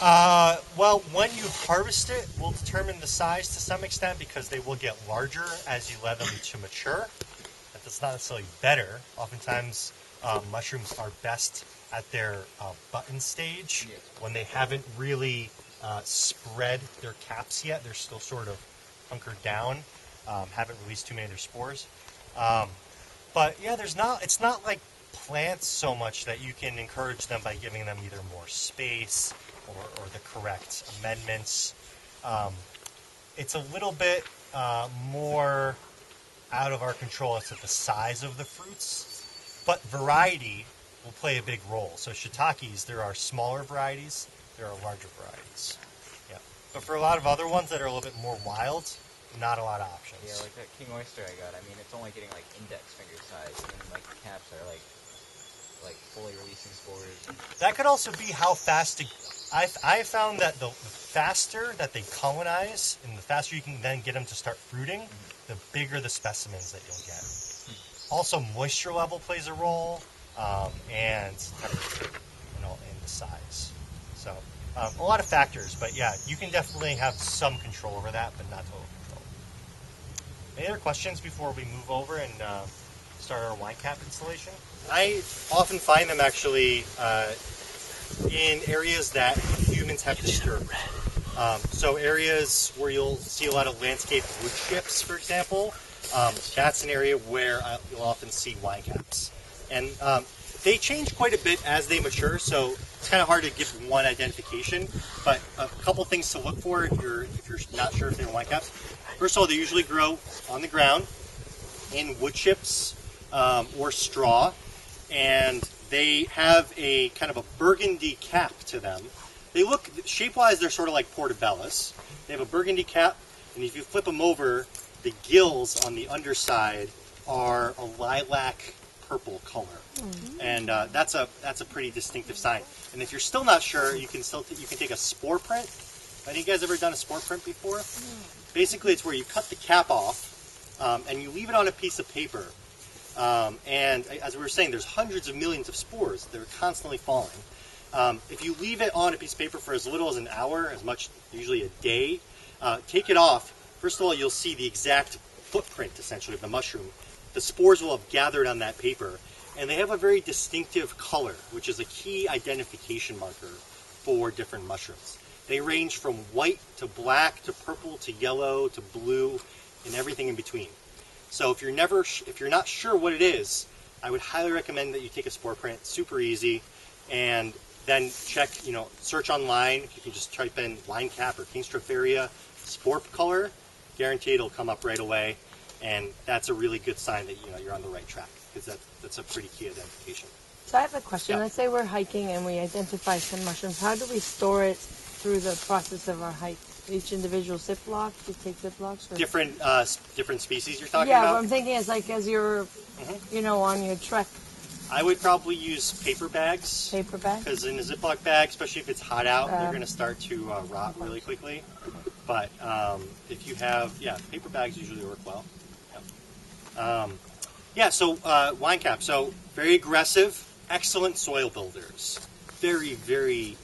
Speaker 1: Well, when you harvest it will determine the size to some extent because they will get larger as you let them to mature. That's not necessarily better. Oftentimes, mushrooms are best at their button stage when they haven't really spread their caps yet. They're still sort of hunkered down, haven't released too many of their spores. But yeah, it's not like plants so much that you can encourage them by giving them either more space or the correct amendments. It's a little bit more out of our control as to the size of the fruits, but variety will play a big role. So shiitakes, there are smaller varieties, there are larger varieties. Yeah. But for a lot of other ones that are a little bit more wild, not a lot of options.
Speaker 8: Yeah, like that king oyster I got. I mean, it's only getting index finger size, and then the caps are like fully releasing spores.
Speaker 1: That could also be how fast I found that the faster that they colonize and the faster you can then get them to start fruiting, the bigger the specimens that you'll get. Also, moisture level plays a role, and temperature, and the size. So, a lot of factors, but yeah, you can definitely have some control over that, but not total control. Any other questions before we move over and start our wine cap installation? I often find them actually in areas that humans have disturbed. So areas where you'll see a lot of landscape wood chips, for example, that's an area where you'll often see wine caps. And they change quite a bit as they mature, so it's kind of hard to give one identification, but a couple things to look for if you're not sure if they're wine caps. First of all, they usually grow on the ground in wood chips or straw, and they have a kind of a burgundy cap to them. They look, shape-wise, they're sort of like portobellos. They have a burgundy cap, and if you flip them over, the gills on the underside are a lilac purple color, and that's a pretty distinctive sign. And if you're still not sure, you can take a spore print. Have you guys ever done a spore print before? Basically, it's where you cut the cap off and you leave it on a piece of paper. And as we were saying, there's hundreds of millions of spores that are constantly falling. If you leave it on a piece of paper for as little as an hour, as much usually a day, take it off. First of all, you'll see the exact footprint, essentially, of the mushroom. The spores will have gathered on that paper, and they have a very distinctive color, which is a key identification marker for different mushrooms. They range from white to black to purple to yellow to blue and everything in between. So if you're not sure what it is, I would highly recommend that you take a spore print. Super easy, and then search online. You can just type in wine cap or king stopharia spore color. Guaranteed it'll come up right away, and that's a really good sign that you're on the right track, because that's a pretty key identification.
Speaker 4: So I have a question.
Speaker 1: Yeah.
Speaker 4: Let's say we're hiking and we identify some mushrooms. How do we store it through the process of our hike? Each individual Ziploc? Do you take Ziplocs? Or?
Speaker 1: Different species you're talking
Speaker 4: Yeah,
Speaker 1: about?
Speaker 4: what I'm thinking is like as you're, on your trek.
Speaker 1: I would probably use paper bags.
Speaker 4: Paper bag?
Speaker 1: Because in a Ziploc bag, especially if it's hot out, they're going to start to rot really quickly. But if you have, paper bags usually work well. Yep. So wine cap. So very aggressive, excellent soil builders. Very, very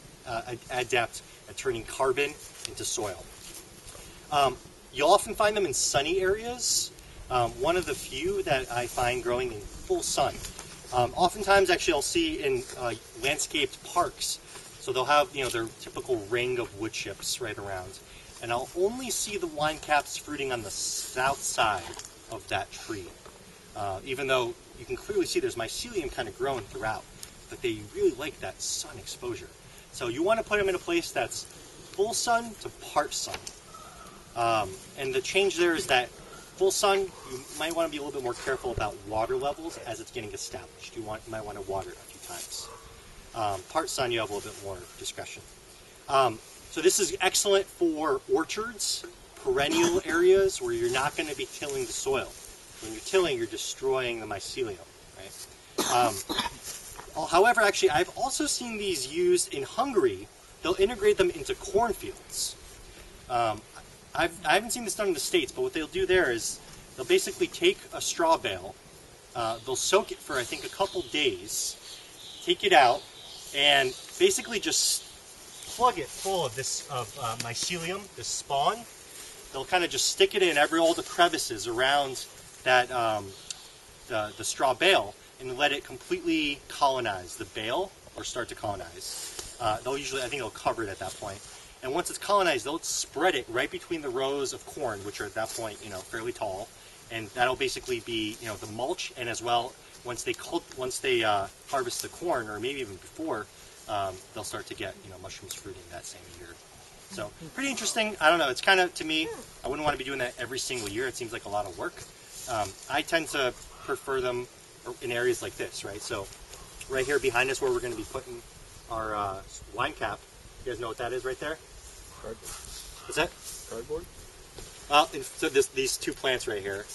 Speaker 1: adept at turning carbon into soil. You'll often find them in sunny areas. One of the few that I find growing in full sun. Oftentimes, actually, I'll see in landscaped parks. So they'll have, their typical ring of wood chips right around. And I'll only see the wine caps fruiting on the south side of that tree. Even though you can clearly see there's mycelium kind of growing throughout. But they really like that sun exposure. So you want to put them in a place that's full sun to part sun. And the change there is that full sun, you might want to be a little bit more careful about water levels as it's getting established. You might want to water it a few times. Part sun, you have a little bit more discretion. So this is excellent for orchards, perennial areas where you're not going to be tilling the soil. When you're tilling, you're destroying the mycelium, right? However, actually, I've also seen these used in Hungary. They'll integrate them into cornfields. I haven't seen this done in the States, but what they'll do there is they'll basically take a straw bale, they'll soak it for, I think, a couple days, take it out, and basically just plug it full of this mycelium, this spawn. They'll kind of just stick it in all the crevices around that the straw bale, and let it completely colonize the bale, or start to colonize. I think they'll cover it at that point. And once it's colonized, they'll spread it right between the rows of corn, which are at that point, fairly tall. And that'll basically be, the mulch. And as well, once they harvest the corn, or maybe even before, they'll start to get, mushrooms fruiting that same year. So pretty interesting. I don't know. It's kind of, to me, I wouldn't want to be doing that every single year. It seems like a lot of work. I tend to prefer them in areas like this, right? So right here behind us, where we're going to be putting our wine cap. You guys know what that is right there?
Speaker 3: Cardboard.
Speaker 1: What's that?
Speaker 3: Cardboard?
Speaker 1: So these two plants right here,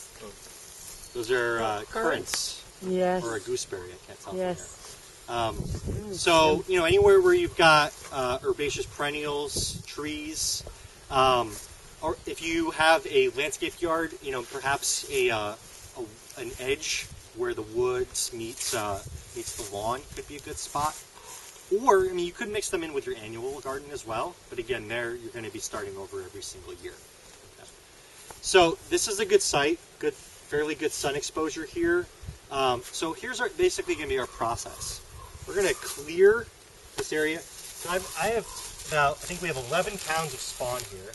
Speaker 1: those are currants.
Speaker 4: Yes.
Speaker 1: Or a gooseberry, I can't tell
Speaker 4: Yes.
Speaker 1: from here. So, anywhere where you've got herbaceous perennials, trees, or if you have a landscape yard, perhaps an edge where the woods meets the lawn could be a good spot. Or, you could mix them in with your annual garden as well. But again, there you're going to be starting over every single year. Okay. So this is a good site, fairly good sun exposure here. So here's basically going to be our process. We're going to clear this area. So I think we have 11 pounds of spawn here.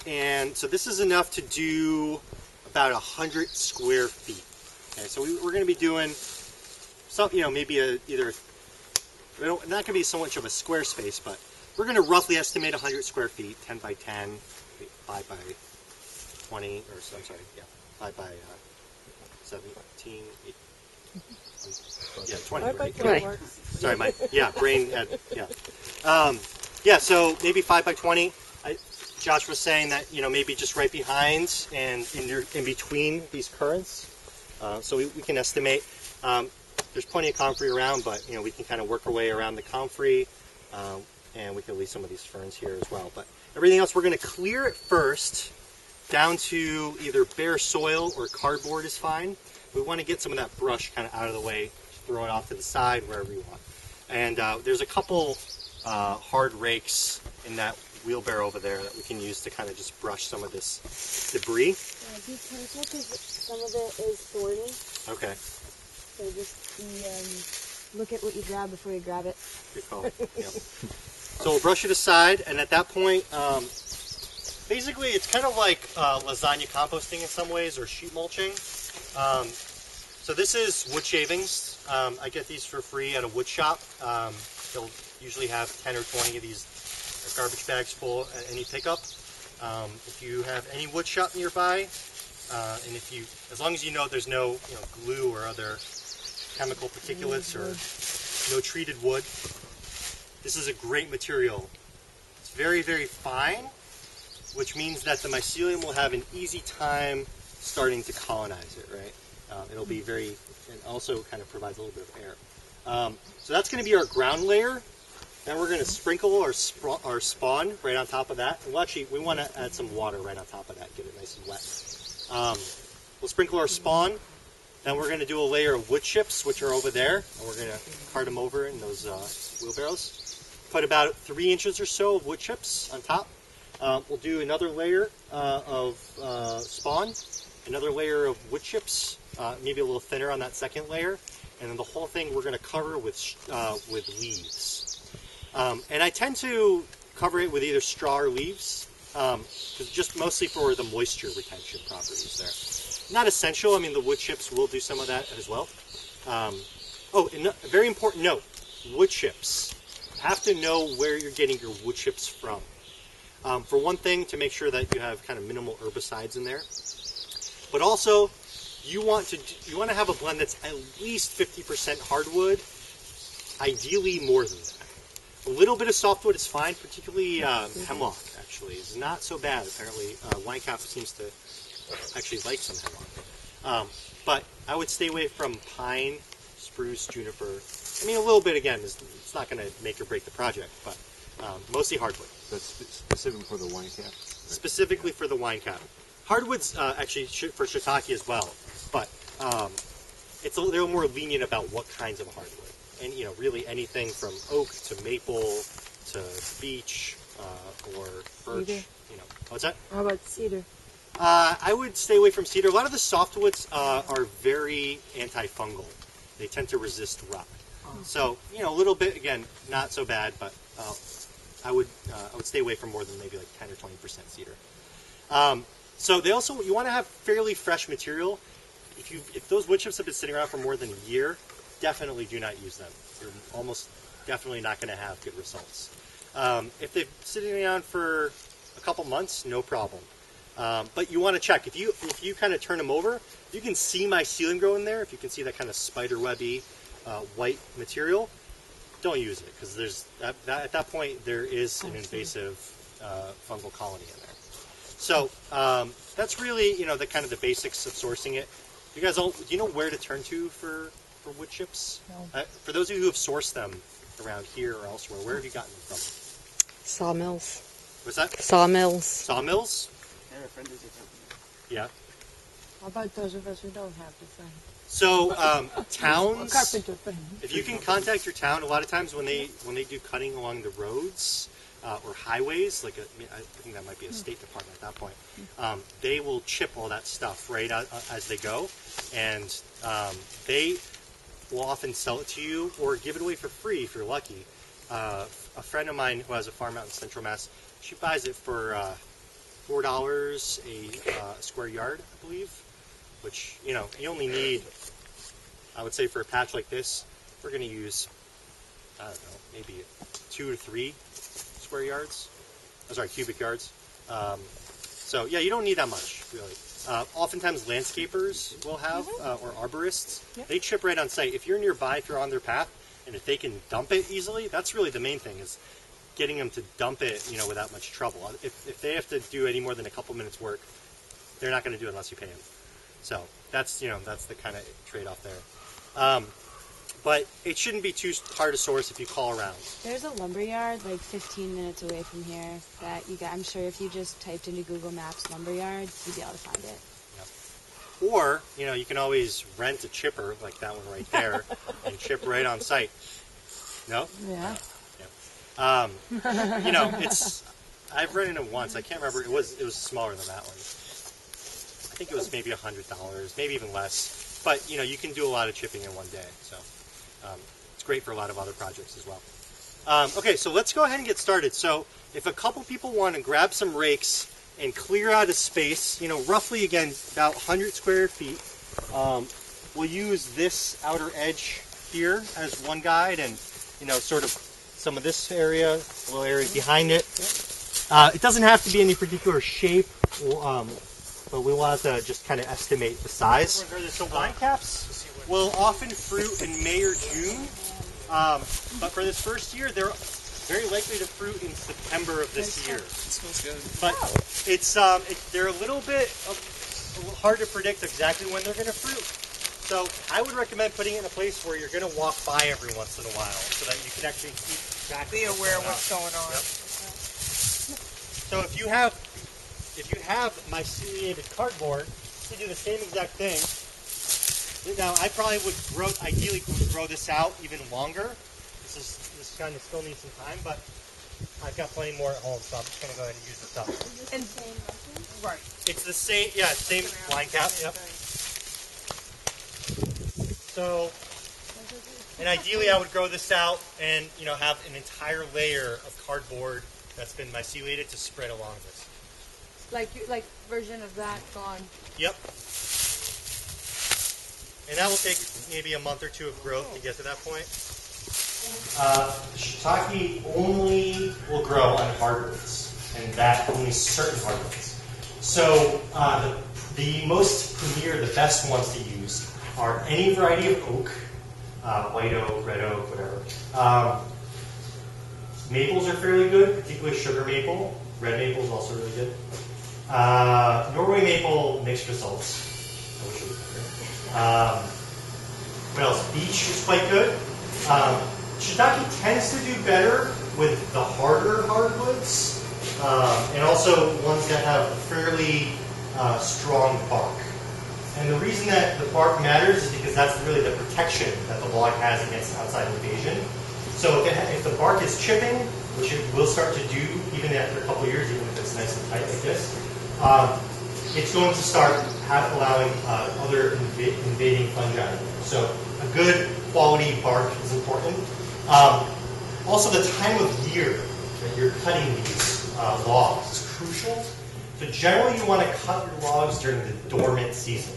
Speaker 1: And so this is enough to do about 100 square feet. Okay, so we're going to be doing some, maybe not going to be so much of a square space, but we're going to roughly estimate 100 square feet, 10 by 10, 5 by 20, 5 by 17, 20. Right? Sorry, my brain had, so maybe 5 by 20. Josh was saying that, maybe just right behind and in between these currents. So we can estimate. There's plenty of comfrey around, but we can kind of work our way around the comfrey, and we can leave some of these ferns here as well. But everything else, we're going to clear it first down to either bare soil or cardboard is fine. We want to get some of that brush kind of out of the way, throw it off to the side, wherever you want. And there's a couple hard rakes in that wheelbarrow over there that we can use to kind of just brush some of this debris.
Speaker 2: Yeah, be careful because some of it is thorny.
Speaker 1: Okay.
Speaker 2: So just look at what you grab before you grab it.
Speaker 1: Good call. Yep. So we'll brush it aside, and at that point, basically it's kind of like lasagna composting in some ways, or sheet mulching. So this is wood shavings. I get these for free at a wood shop. They'll usually have 10 or 20 of these garbage bags full at any pickup. If you have any wood shop nearby, and as long as there's no glue or other chemical particulates or no treated wood, this is a great material. It's very, very fine, which means that the mycelium will have an easy time starting to colonize it, right? It'll be and also kind of provides a little bit of air. So that's going to be our ground layer. Then we're going to sprinkle our spawn right on top of that. Well, actually, we want to add some water right on top of that, get it nice and wet. We'll sprinkle our spawn. Then we're going to do a layer of wood chips, which are over there. And we're going to cart them over in those wheelbarrows. Put about 3 inches or so of wood chips on top. We'll do another layer of spawn, another layer of wood chips, maybe a little thinner on that second layer. And then the whole thing we're going to cover with leaves. And I tend to cover it with either straw or leaves, just mostly for the moisture retention properties there. Not essential. I mean, the wood chips will do some of that as well. And a very important note, wood chips. You have to know where you're getting your wood chips from. For one thing, to make sure that you have kind of minimal herbicides in there. But also, you want to have a blend that's at least 50% hardwood, ideally more than that. A little bit of softwood is fine, particularly hemlock, actually. It's not so bad, apparently. Wine Cap seems to actually like some hemlock. But I would stay away from pine, spruce, juniper. I mean, a little bit, again, it's not going to make or break the project, but mostly hardwood.
Speaker 3: That's specific for the wine cap?
Speaker 1: Specifically for the wine cap. Hardwood's actually for shiitake as well, but they're more lenient about what kinds of hardwood. And really anything from oak to maple to beech or birch.
Speaker 4: Cedar.
Speaker 1: What's that?
Speaker 4: How about cedar?
Speaker 1: I would stay away from cedar. A lot of the softwoods are very antifungal. They tend to resist rot. So a little bit, again, not so bad, but I would stay away from more than maybe like 10 or 20% cedar. So you want to have fairly fresh material. If those wood chips have been sitting around for more than a year, definitely do not use them. You're almost definitely not going to have good results. If they've been sitting around for a couple months, no problem. But you want to check. If you kind of turn them over, you can see mycelium grow in there. If you can see that kind of spider webby white material, don't use it, because at that point there is an invasive fungal colony in there. So that's really the kind of the basics of sourcing it. You guys do you know where to turn to for wood chips?
Speaker 4: No.
Speaker 1: For those of you who have sourced them around here or elsewhere, where have you gotten them from?
Speaker 9: Sawmills.
Speaker 1: What's that?
Speaker 9: Sawmills.
Speaker 1: Sawmills? Yeah.
Speaker 4: How about those of us who don't have the friend?
Speaker 1: So towns,
Speaker 4: Carpenter friend.
Speaker 1: if you can contact your town, a lot of times when they do cutting along the roads or highways, I think that might be a state department at that point, they will chip all that stuff right as they go, and they will often sell it to you or give it away for free if you're lucky. A friend of mine who has a farm out in Central Mass, she buys it for $4 a square yard, I believe, which, you only need, I would say for a patch like this, we're going to use, I don't know, maybe 2 to 3 square yards. Cubic yards. So yeah, you don't need that much, really. Oftentimes landscapers will have, or arborists, they chip right on site. If you're nearby, if you're on their path, and if they can dump it easily, that's really the main thing, is getting them to dump it, without much trouble. If they have to do any more than a couple minutes work, they're not going to do it unless you pay them. So that's the kind of trade-off there. But it shouldn't be too hard to source if you call around.
Speaker 2: There's a lumberyard like 15 minutes away from here that you got. I'm sure if you just typed into Google Maps lumberyard, you'd be able to find it.
Speaker 1: Yep. Or, you can always rent a chipper like that one right there and chip right on site. No?
Speaker 2: Yeah.
Speaker 1: It's. I've rented it once. I can't remember. It was smaller than that one. I think it was maybe $100, maybe even less. But you can do a lot of chipping in one day. So it's great for a lot of other projects as well. Okay, so let's go ahead and get started. So if a couple people want to grab some rakes and clear out a space, roughly again about 100 square feet, we'll use this outer edge here as one guide, and sort of some of this area, a little area behind it. It doesn't have to be any particular shape, but we want to just kind of estimate the size. So wine caps will often fruit in May or June, but for this first year, they're very likely to fruit in September of this year.
Speaker 3: It smells good.
Speaker 1: But they're a little bit hard to predict exactly when they're going to fruit. So I would recommend putting it in a place where you're going to walk by every once in a while, so that you can actually keep track.
Speaker 5: Be aware of what's going on.
Speaker 1: Yep. So if you have my ciliated cardboard, you do the same exact thing. Now I probably would ideally grow this out even longer. This kind of still needs some time, but I've got plenty more at home, so I'm just going to go ahead and use this up.
Speaker 5: And right.
Speaker 1: It's the same, same line cap. Yep. So, and ideally I would grow this out and have an entire layer of cardboard that's been myceliated to spread along this.
Speaker 4: Like version of that gone.
Speaker 1: Yep. And that will take maybe a month or two of growth to get to that point. Shiitake only will grow on hardwoods, and that only certain hardwoods. So the most premier, the best ones to use are any variety of oak, white oak, red oak, whatever. Maples are fairly good, particularly sugar maple. Red maple is also really good. Norway maple, mixed results. I wish it was better. What else? Beech is quite good. Shiitake tends to do better with the harder hardwoods, and also ones that have fairly strong bark. And the reason that the bark matters is because that's really the protection that the log has against outside invasion. So if the bark is chipping, which it will start to do even after a couple of years, even if it's nice and tight like this, it's going to start allowing other invading fungi. So a good quality bark is important. Also, the time of year that you're cutting these logs is crucial. So generally, you want to cut your logs during the dormant season.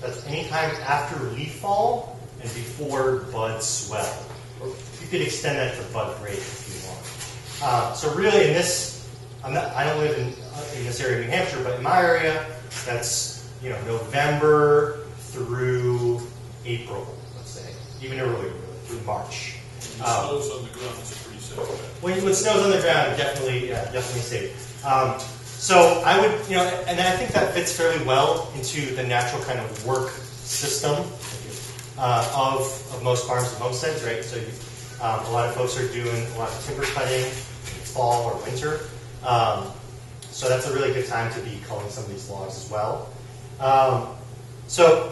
Speaker 1: That's anytime after leaf fall and before buds swell. Or you could extend that to bud break if you want. So really, in this, I don't live in this area of New Hampshire, but in my area, that's November through April, let's say, even earlier, through March.
Speaker 3: When snow's on the ground, it's a pretty safe bet.
Speaker 1: When snow's on the ground, definitely safe. So I would, and I think that fits fairly well into the natural kind of work system of most farms and homesteads, right? So a lot of folks are doing a lot of timber cutting in fall or winter. So that's a really good time to be culling some of these logs as well. So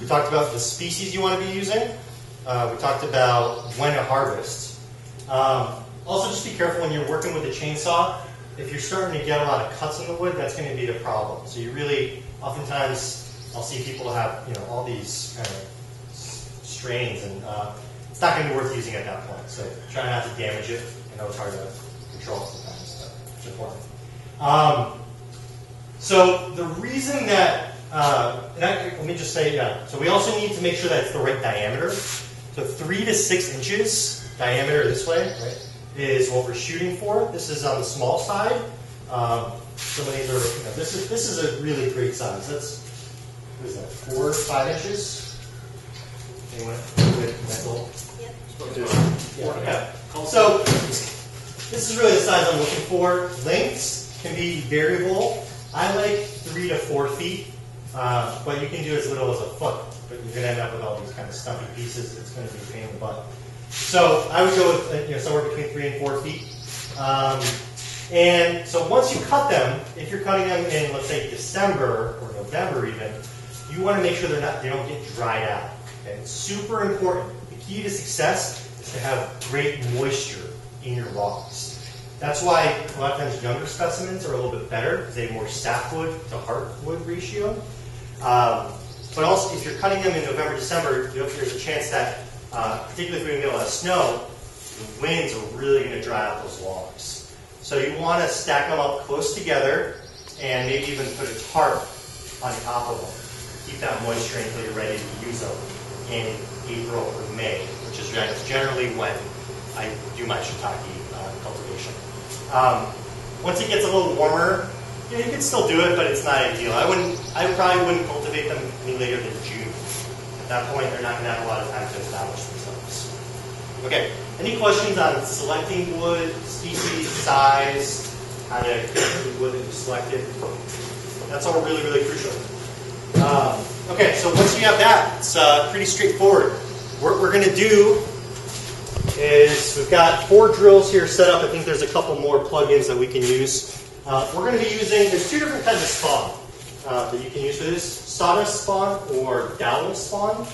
Speaker 1: we talked about the species you want to be using. We talked about when to harvest. Also, just be careful when you're working with a chainsaw. If you're starting to get a lot of cuts in the wood, that's going to be the problem. So you really, oftentimes, I'll see people have all these kind of strains, and it's not going to be worth using at that point. So try not to damage it. I know it's hard to control sometimes, but it's important. So the reason that, let me just say, so we also need to make sure that it's the right diameter. So 3 to 6 inches diameter this way, right, is what we're shooting for. This is on the small side. Some of these are, this is a really great size. That's, what is that, 4 or 5 inches? Anyone with mental?
Speaker 5: Yep.
Speaker 1: Yeah. So this is really the size I'm looking for. Lengths can be variable. I like 3 to 4 feet, but you can do as little as a foot. But you're going to end up with all these kind of stumpy pieces. It's going to be a pain in the butt. So I would go with somewhere between 3 and 4 feet. And so once you cut them, if you're cutting them in, let's say, December or November even, you want to make sure they don't get dried out. Okay? It's super important. The key to success is to have great moisture in your logs. That's why a lot of times younger specimens are a little bit better because they have more sapwood to heartwood ratio. But also, if you're cutting them in November, December, there's a chance that, particularly if we get a lot of snow, the winds are really going to dry out those logs. So you want to stack them up close together and maybe even put a tarp on top of them. Keep that moisture until you're ready to use them in April or May, which is generally when I do my shiitake cultivation. Once it gets a little warmer, you can still do it, but it's not ideal. I probably wouldn't cultivate them any later than June. At that point, they're not going to have a lot of time to establish themselves. Okay, any questions on selecting wood, species, size, how to pick the wood that you selected? That's all really, really crucial. Okay, so once you have that, it's pretty straightforward. What we're going to do is we've got 4 drills here set up. I think there's a couple more plugins that we can use. We're going to be using, there's 2 different kinds of spawn that you can use for this. Sawdust spawn or dowel spawn.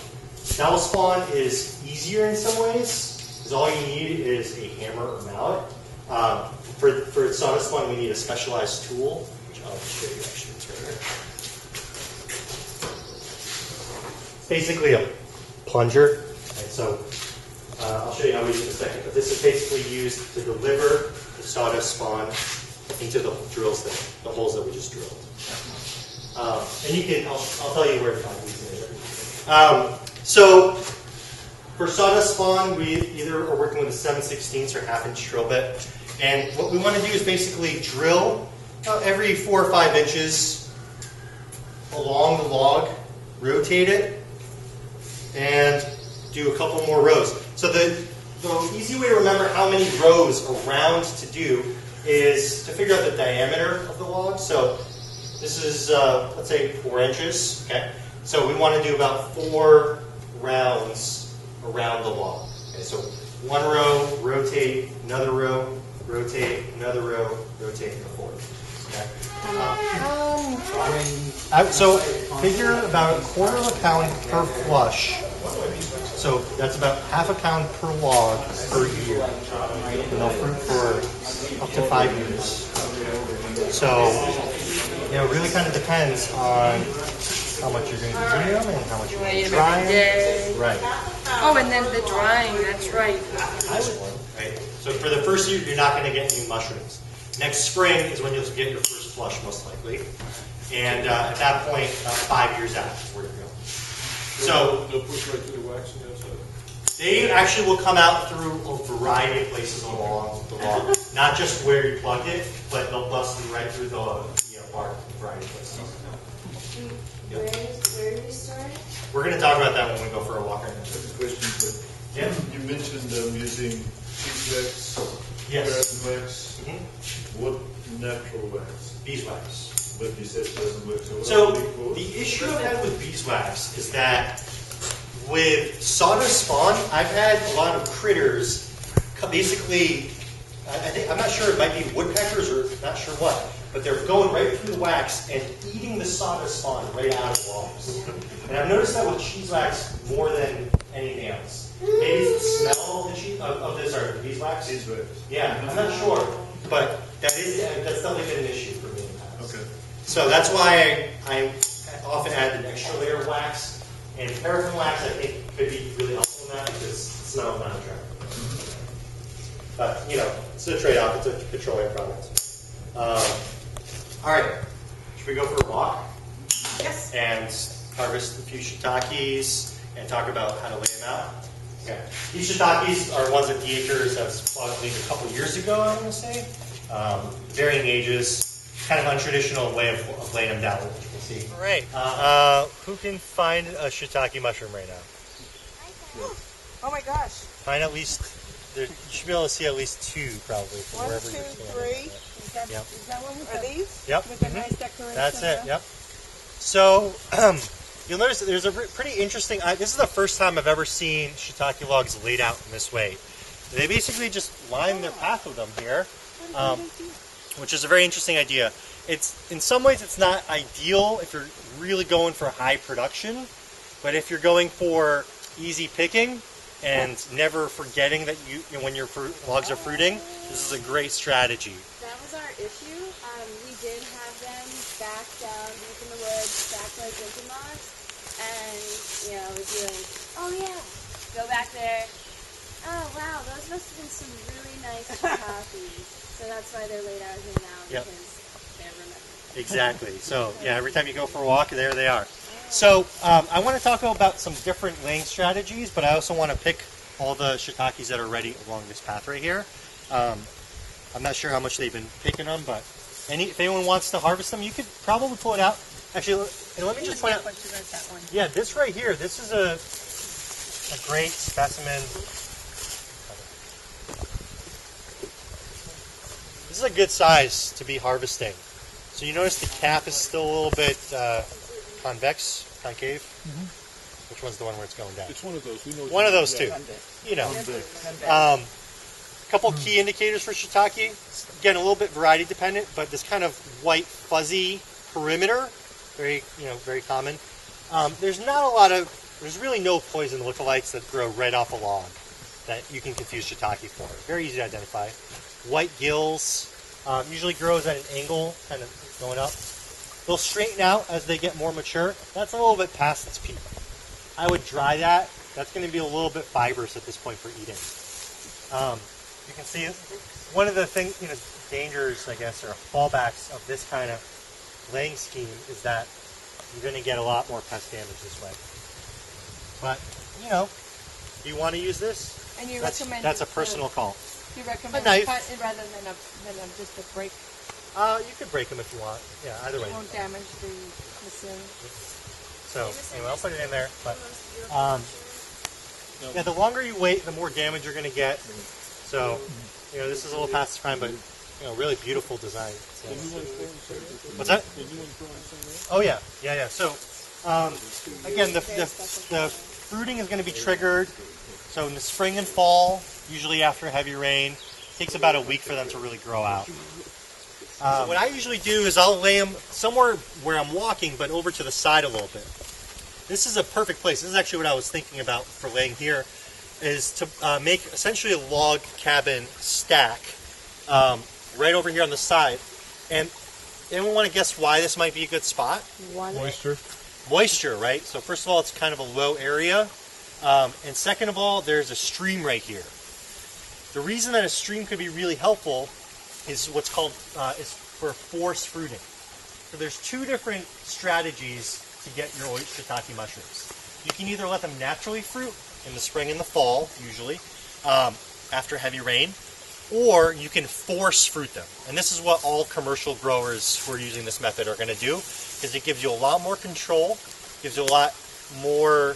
Speaker 1: Dowel spawn is easier in some ways, because all you need is a hammer or mallet. For sawdust spawn, we need a specialized tool, which I'll show you actually. It's right here. It's basically a plunger. Right, so I'll show you how we use it in a second. But this is basically used to deliver the sawdust spawn into the drills, the holes that we just drilled. And you can, I'll tell you where to find these later. So for sawdust spawn, we either are working with a 7/16 or 1/2-inch drill bit. And what we want to do is basically drill every 4 or 5 inches along the log, rotate it, and do a couple more rows. So the easy way to remember how many rows around to do is to figure out the diameter of the log. So this is, let's say, 4 inches. Okay. So we want to do about 4 rounds around the log. Okay. So 1 row, rotate, another row, rotate, another row, rotate, and 4. Okay. So figure about 1/4 pound per flush. So that's about 1/2 pound per log per year. And they'll fruit for up to 5 years. So, it really kind of depends on how much you're going to do them and how much you're going to dry them. Right.
Speaker 4: Oh, and then the drying, that's right.
Speaker 1: Right. So for the first year, you're not going to get new mushrooms. Next spring is when you'll get your first flush, most likely. And at that point, 5 years out is where you're going. So
Speaker 3: they'll push right through the wax and outside.
Speaker 1: They actually will come out through a variety of places along the log. Not just where you plugged it, but they'll bust them right through the bark in a variety of places. Yep.
Speaker 2: Where do we start?
Speaker 1: We're going to talk about that when we go for a walk.
Speaker 10: Question,
Speaker 1: Yeah.
Speaker 10: you mentioned using beeswax,
Speaker 1: Yes.
Speaker 10: paraffin wax. What natural wax?
Speaker 1: Beeswax.
Speaker 10: But you said it doesn't work so well.
Speaker 1: So the issue I've had with beeswax is that with sawdust spawn, I've had a lot of critters basically, I'm not sure, it might be woodpeckers or not sure what, but they're going right through the wax and eating the sawdust spawn right out of logs. And I've noticed that with cheesewax more than anything else. Maybe it's the smell of the beeswax.
Speaker 10: Beeswax.
Speaker 1: Yeah, I'm not sure, but that's definitely been an issue for me in the past.
Speaker 10: Okay.
Speaker 1: So that's why I often add an extra layer of wax. And paraffin wax, I think, could be really helpful in that because the smell is not attractive. But, it's a trade-off. It's a petroleum product. All right. Should we go for a walk?
Speaker 5: Yes.
Speaker 1: And harvest a few shiitakes and talk about how to lay them out? Okay. These shiitakes are ones that the acres have probably a couple years ago, I'm going to say. Varying ages. Kind of untraditional way of laying them down, as you can see. All right. Who can find a shiitake mushroom right now?
Speaker 5: Oh my gosh.
Speaker 1: Find at least you should be able to see at least two, probably, from
Speaker 5: One,
Speaker 1: wherever
Speaker 5: two,
Speaker 1: you're standing.
Speaker 5: three.
Speaker 1: Yep.
Speaker 4: Is that one with
Speaker 5: Are
Speaker 4: the,
Speaker 5: these?
Speaker 1: Yep.
Speaker 4: with the nice decoration?
Speaker 1: That's it.
Speaker 4: there?
Speaker 1: Yep. So you'll notice that there's a pretty interesting. This is the first time I've ever seen shiitake logs laid out in this way. They basically just line their path with them here, which is a very interesting idea. It's in some ways it's not ideal if you're really going for high production, but if you're going for easy picking and never forgetting that when your logs are fruiting, this is a great strategy.
Speaker 2: That was our issue. We did have them back down deep in the woods, back like Lincoln logs, and we'd be like, oh yeah, go back there. Oh wow, those must have been some really nice coffees. So that's why they're laid out here now,
Speaker 1: Yep.
Speaker 2: because they're remembered.
Speaker 1: Exactly. So yeah, every time you go for a walk, there they are. So I want to talk about some different laying strategies, but I also want to pick all the shiitakes that are ready along this path right here. I'm not sure how much they've been picking them, but if anyone wants to harvest them, you could probably pull it out. Actually, let me just point out. Yeah, this right here, this is a great specimen. This is a good size to be harvesting. So you notice the cap is still a little bit concave.
Speaker 3: Mm-hmm.
Speaker 1: Which one's the one where it's going down?
Speaker 3: It's one of those. We know
Speaker 1: One of those two. You know. A couple
Speaker 3: Hmm.
Speaker 1: key indicators for shiitake. Again, a little bit variety dependent, but this kind of white fuzzy perimeter, very common. There's really no poison lookalikes that grow right off a log that you can confuse shiitake for. Very easy to identify. White gills usually grows at an angle, kind of going up. They'll straighten out as they get more mature. That's a little bit past its peak. I would dry that. That's going to be a little bit fibrous at this point for eating. You can see one of the dangers, I guess, or fallbacks of this kind of laying scheme is that you're going to get a lot more pest damage this way. But, do you want to use this?
Speaker 4: And you recommend
Speaker 1: that's a personal call.
Speaker 4: You recommend
Speaker 1: A knife.
Speaker 4: cut it rather than just a break.
Speaker 1: You could break them if you want. Yeah, either way.
Speaker 4: It won't damage the skin.
Speaker 1: So, anyway, I'll put it in there. But, yeah, the longer you wait, the more damage you're going to get. So, this is a little past its prime, but, really beautiful design. So. What's that? Oh, yeah. So, again, the fruiting is going to be triggered. So in the spring and fall, usually after heavy rain, it takes about a week for them to really grow out. So what I usually do is I'll lay them somewhere where I'm walking, but over to the side a little bit. This is a perfect place. This is actually what I was thinking about for laying here, is to make essentially a log cabin stack right over here on the side. And anyone want to guess why this might be a good spot?
Speaker 3: Moisture.
Speaker 1: Moisture, right? So first of all, it's kind of a low area. And second of all, there's a stream right here. The reason that a stream could be really helpful is what's called is for force fruiting. So there's two different strategies to get your shiitake mushrooms. You can either let them naturally fruit in the spring and the fall, usually, after heavy rain, or you can force fruit them. And this is what all commercial growers who are using this method are going to do, because it gives you a lot more control, gives you a lot more...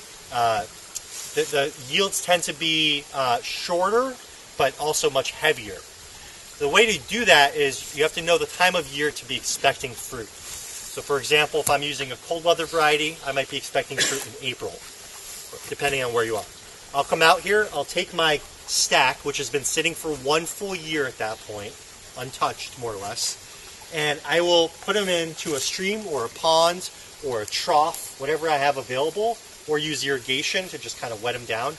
Speaker 1: The yields tend to be shorter, but also much heavier. The way to do that is you have to know the time of year to be expecting fruit. So for example, if I'm using a cold weather variety, I might be expecting fruit in April, depending on where you are. I'll come out here, I'll take my stack, which has been sitting for 1 full year at that point, untouched more or less, and I will put them into a stream or a pond or a trough, whatever I have available, or use irrigation to just kind of wet them down.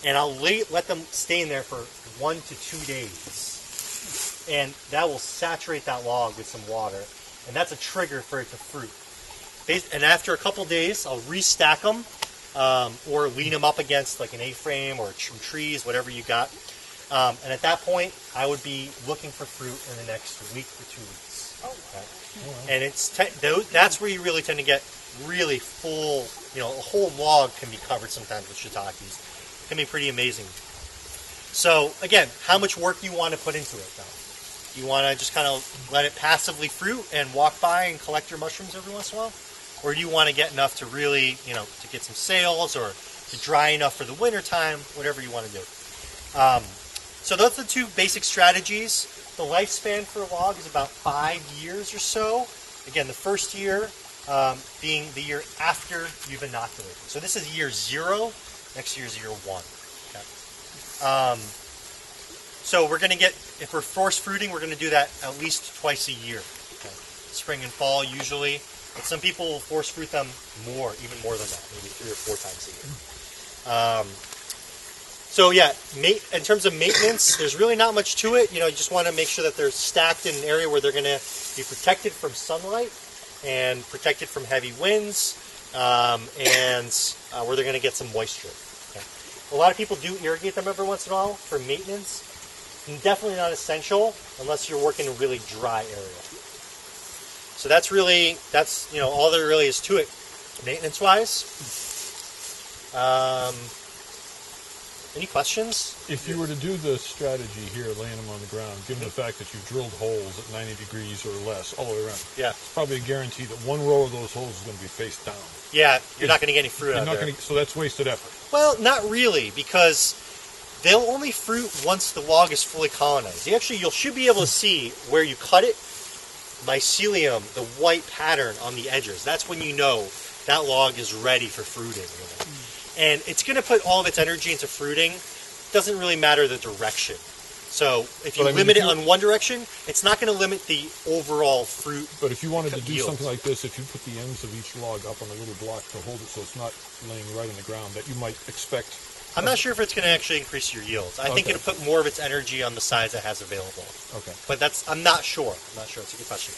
Speaker 1: And I'll let them stay in there for 1 to 2 days. And that will saturate that log with some water. And that's a trigger for it to fruit. And after a couple days, I'll restack them or lean them up against like an A-frame or some trees, whatever you got. And at that point, I would be looking for fruit in the next week or 2 weeks. Okay? And that's where you really tend to get really full, a whole log can be covered sometimes with shiitakes. It can be pretty amazing. So again, how much work do you want to put into it though? You want to just kind of let it passively fruit and walk by and collect your mushrooms every once in a while? Or do you want to get enough to really, to get some sales or to dry enough for the winter time, whatever you want to do. So those are the two basic strategies. The lifespan for a log is about 5 years or so. Again, the first year being the year after you've inoculated. So this is year 0. Next year is year 1. Okay. So we're going to get, if we're force fruiting, we're going to do that at least twice a year. Okay. Spring and fall usually. But some people will force fruit them more, even more than that, maybe 3 or 4 times a year. So yeah, in terms of maintenance, there's really not much to it. You just want to make sure that they're stacked in an area where they're going to be protected from sunlight and protected from heavy winds, and where they're going to get some moisture. Okay. A lot of people do irrigate them every once in a while for maintenance. Definitely not essential unless you're working in a really dry area. So that's all there really is to it, maintenance-wise. Any questions?
Speaker 3: If you were to do the strategy here, laying them on the ground, given the fact that you've drilled holes at 90 degrees or less all the way around, it's probably a guarantee that one row of those holes is going to be face down.
Speaker 1: Yeah, you're not going to get any fruit out there.
Speaker 3: So that's wasted effort.
Speaker 1: Well, not really, because they'll only fruit once the log is fully colonized. You should be able to see where you cut it, mycelium, the white pattern on the edges. That's when you know that log is ready for fruiting. And it's going to put all of its energy into fruiting. It doesn't really matter the direction. So if you limit it on one direction, it's not going to limit the overall fruit.
Speaker 3: But if you wanted to do
Speaker 1: yield.
Speaker 3: something like this, if you put the ends of each log up on a little block to hold it so it's not laying right on the ground, that you might expect...
Speaker 1: I'm not sure if it's going to actually increase your yields. I think it'll put more of its energy on the sides it has available.
Speaker 3: Okay.
Speaker 1: But I'm not sure. I'm not sure. It's a good question.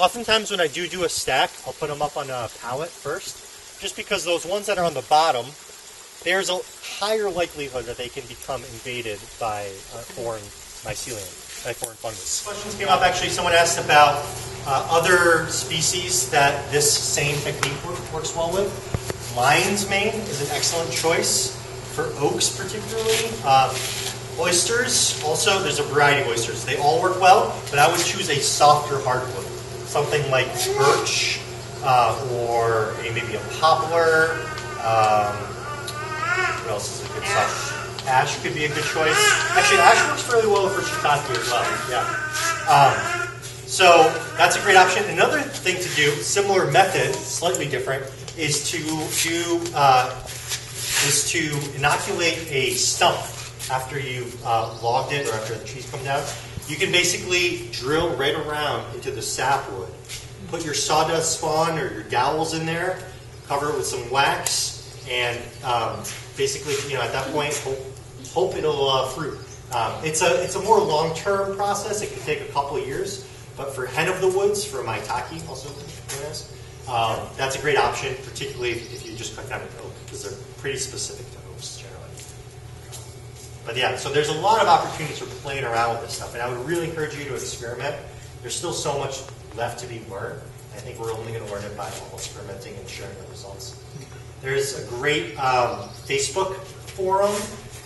Speaker 1: Oftentimes when I do a stack, I'll put them up on a pallet first, just because those ones that are on the bottom, there's a higher likelihood that they can become invaded by foreign mycelium, by foreign fungus. Questions came up. Actually, someone asked about other species that this same technique works well with. Lion's mane is an excellent choice for oaks, particularly. Oysters, also, there's a variety of oysters. They all work well, but I would choose a softer hardwood, something like birch or maybe a poplar. What else is a good soft? Ash could be a good choice. Actually, ash works fairly well for shiitake as well. Yeah. So that's a great option. Another thing to do, similar method, slightly different, is to inoculate a stump after you've logged it or after the trees come down. You can basically drill right around into the sapwood. Put your sawdust spawn or your dowels in there, cover it with some wax, and basically, at that point, hope it'll fruit. It's a more long-term process. It can take a couple of years, but for hen of the woods, for maitake, also known as, that's a great option, particularly if you just cut down an oak, because they're pretty specific to oaks generally. But yeah, so there's a lot of opportunities for playing around with this stuff, and I would really encourage you to experiment. There's still so much left to be learned. I think we're only going to learn it by experimenting and sharing the results. There's a great Facebook forum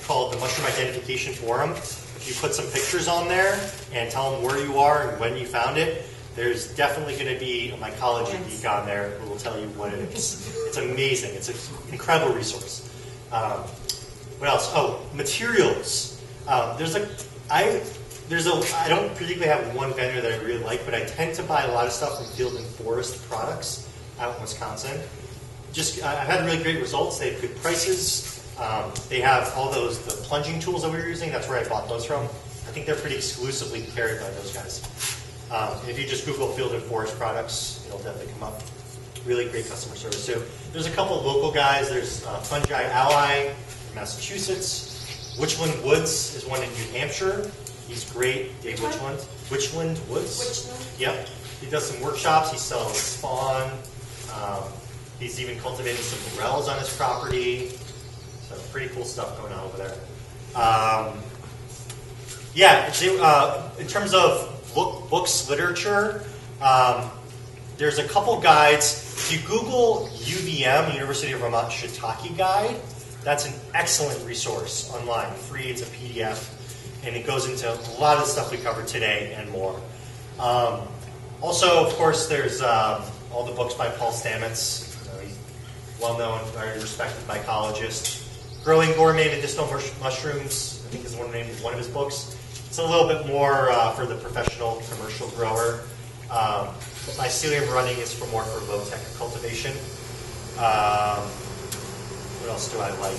Speaker 1: called the Mushroom Identification Forum. If you put some pictures on there and tell them where you are and when you found it, there's definitely going to be a mycology geek on there who will tell you what it is. It's amazing. It's an incredible resource. What else? Oh, materials. I don't particularly have one vendor that I really like, but I tend to buy a lot of stuff from Field and Forest Products out in Wisconsin. I've had really great results. They have good prices. They have all the plunging tools that we were using. That's where I bought those from. I think they're pretty exclusively carried by those guys. If you just Google Field and Forest Products, it'll definitely come up. Really great customer service too. There's a couple of local guys. There's Fungi Ally in Massachusetts. Witchland Woods is one in New Hampshire. He's great. Dave Witchland. Witchland Woods? Witchland? Yep. He does some workshops. He sells spawn. He's even cultivating some morels on his property. So pretty cool stuff going on over there. In terms of books, literature, there's a couple guides. If you Google UVM, University of Vermont Shiitake Guide, that's an excellent resource online. Free, it's a PDF, and it goes into a lot of the stuff we covered today and more. Also, of course, there's all the books by Paul Stamets. He's well-known, very respected mycologist. Growing Gourmet Medicinal Mushrooms, think is one name of one of his books. It's a little bit more for the professional commercial grower. Mycelium running is more for low-tech cultivation. What else do I like?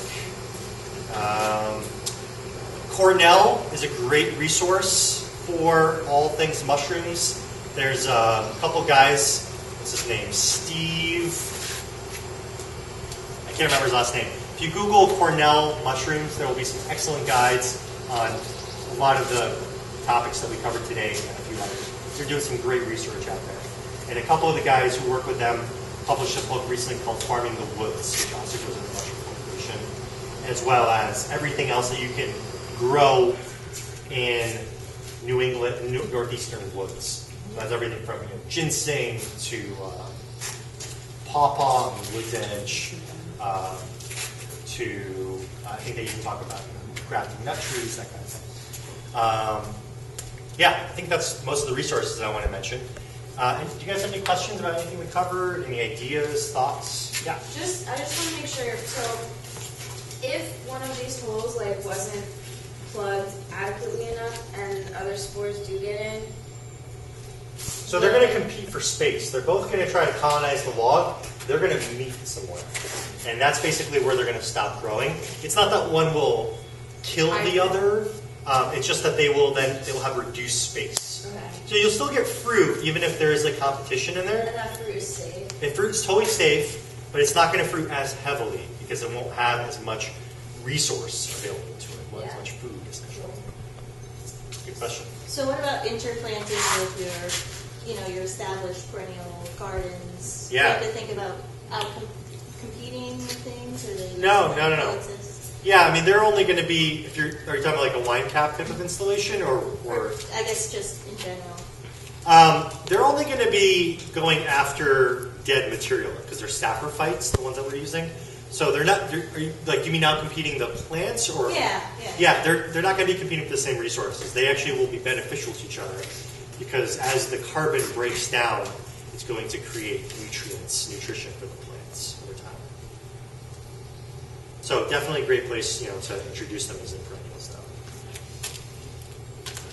Speaker 1: Cornell is a great resource for all things mushrooms. There's a couple guys. What's his name? Steve. I can't remember his last name. If you Google Cornell mushrooms, there will be some excellent guides on a lot of the topics that we covered today and a few others. They're doing some great research out there. And a couple of the guys who work with them published a book recently called Farming the Woods, which also goes into mushroom cultivation, as well as everything else that you can grow in New England, northeastern woods. So that's everything from ginseng to pawpaw and wood's edge to, I think they even talk about grafting nut trees, that kind of thing. Yeah, I think that's most of the resources I want to mention. And do you guys have any questions about anything we covered? Any ideas, thoughts? Yeah.
Speaker 2: I just want to make sure. So, if one of these holes wasn't plugged adequately enough, and other spores do get in,
Speaker 1: so they're going to compete for space. They're both going to try to colonize the log. They're going to meet somewhere, and that's basically where they're going to stop growing. It's not that one will kill the other. It's just that they'll have reduced space.
Speaker 2: Okay.
Speaker 1: So you'll still get fruit, even if there is a competition in there.
Speaker 2: And that fruit is safe.
Speaker 1: The fruit is totally safe, but it's not going to fruit as heavily because it won't have as much resource available to it, as much food, essentially. Good question.
Speaker 11: So what about interplanting with your established perennial gardens?
Speaker 1: Yeah.
Speaker 11: Do you have to think about competing with things, or they
Speaker 1: No.
Speaker 11: coexist?
Speaker 1: Yeah, I mean, they're only going to be, are you talking about like a wine cap type of installation, or
Speaker 11: I guess just in general.
Speaker 1: They're only going to be going after dead material because they're saprophytes, the ones that we're using. So they're not. Do you mean now competing the plants, or? Yeah. They're not going to be competing for the same resources. They actually will be beneficial to each other because as the carbon breaks down, it's going to create nutrition for the plants over time. So definitely a great place, to introduce them as in perennial stuff.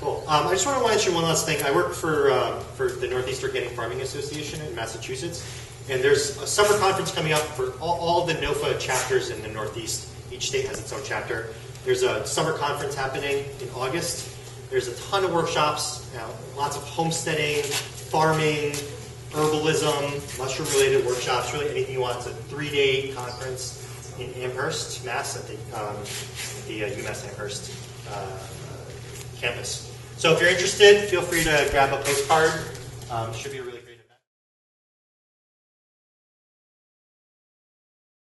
Speaker 1: Cool. I just want to mention one last thing. I work for the Northeast Organic Farming Association in Massachusetts, and there's a summer conference coming up for all the NOFA chapters in the Northeast. Each state has its own chapter. There's a summer conference happening in August. There's a ton of workshops, lots of homesteading, farming, herbalism, mushroom-related workshops, really anything you want. It's a 3-day conference in Amherst, Mass, at the UMass Amherst campus. So if you're interested, feel free to grab a postcard. Should be a really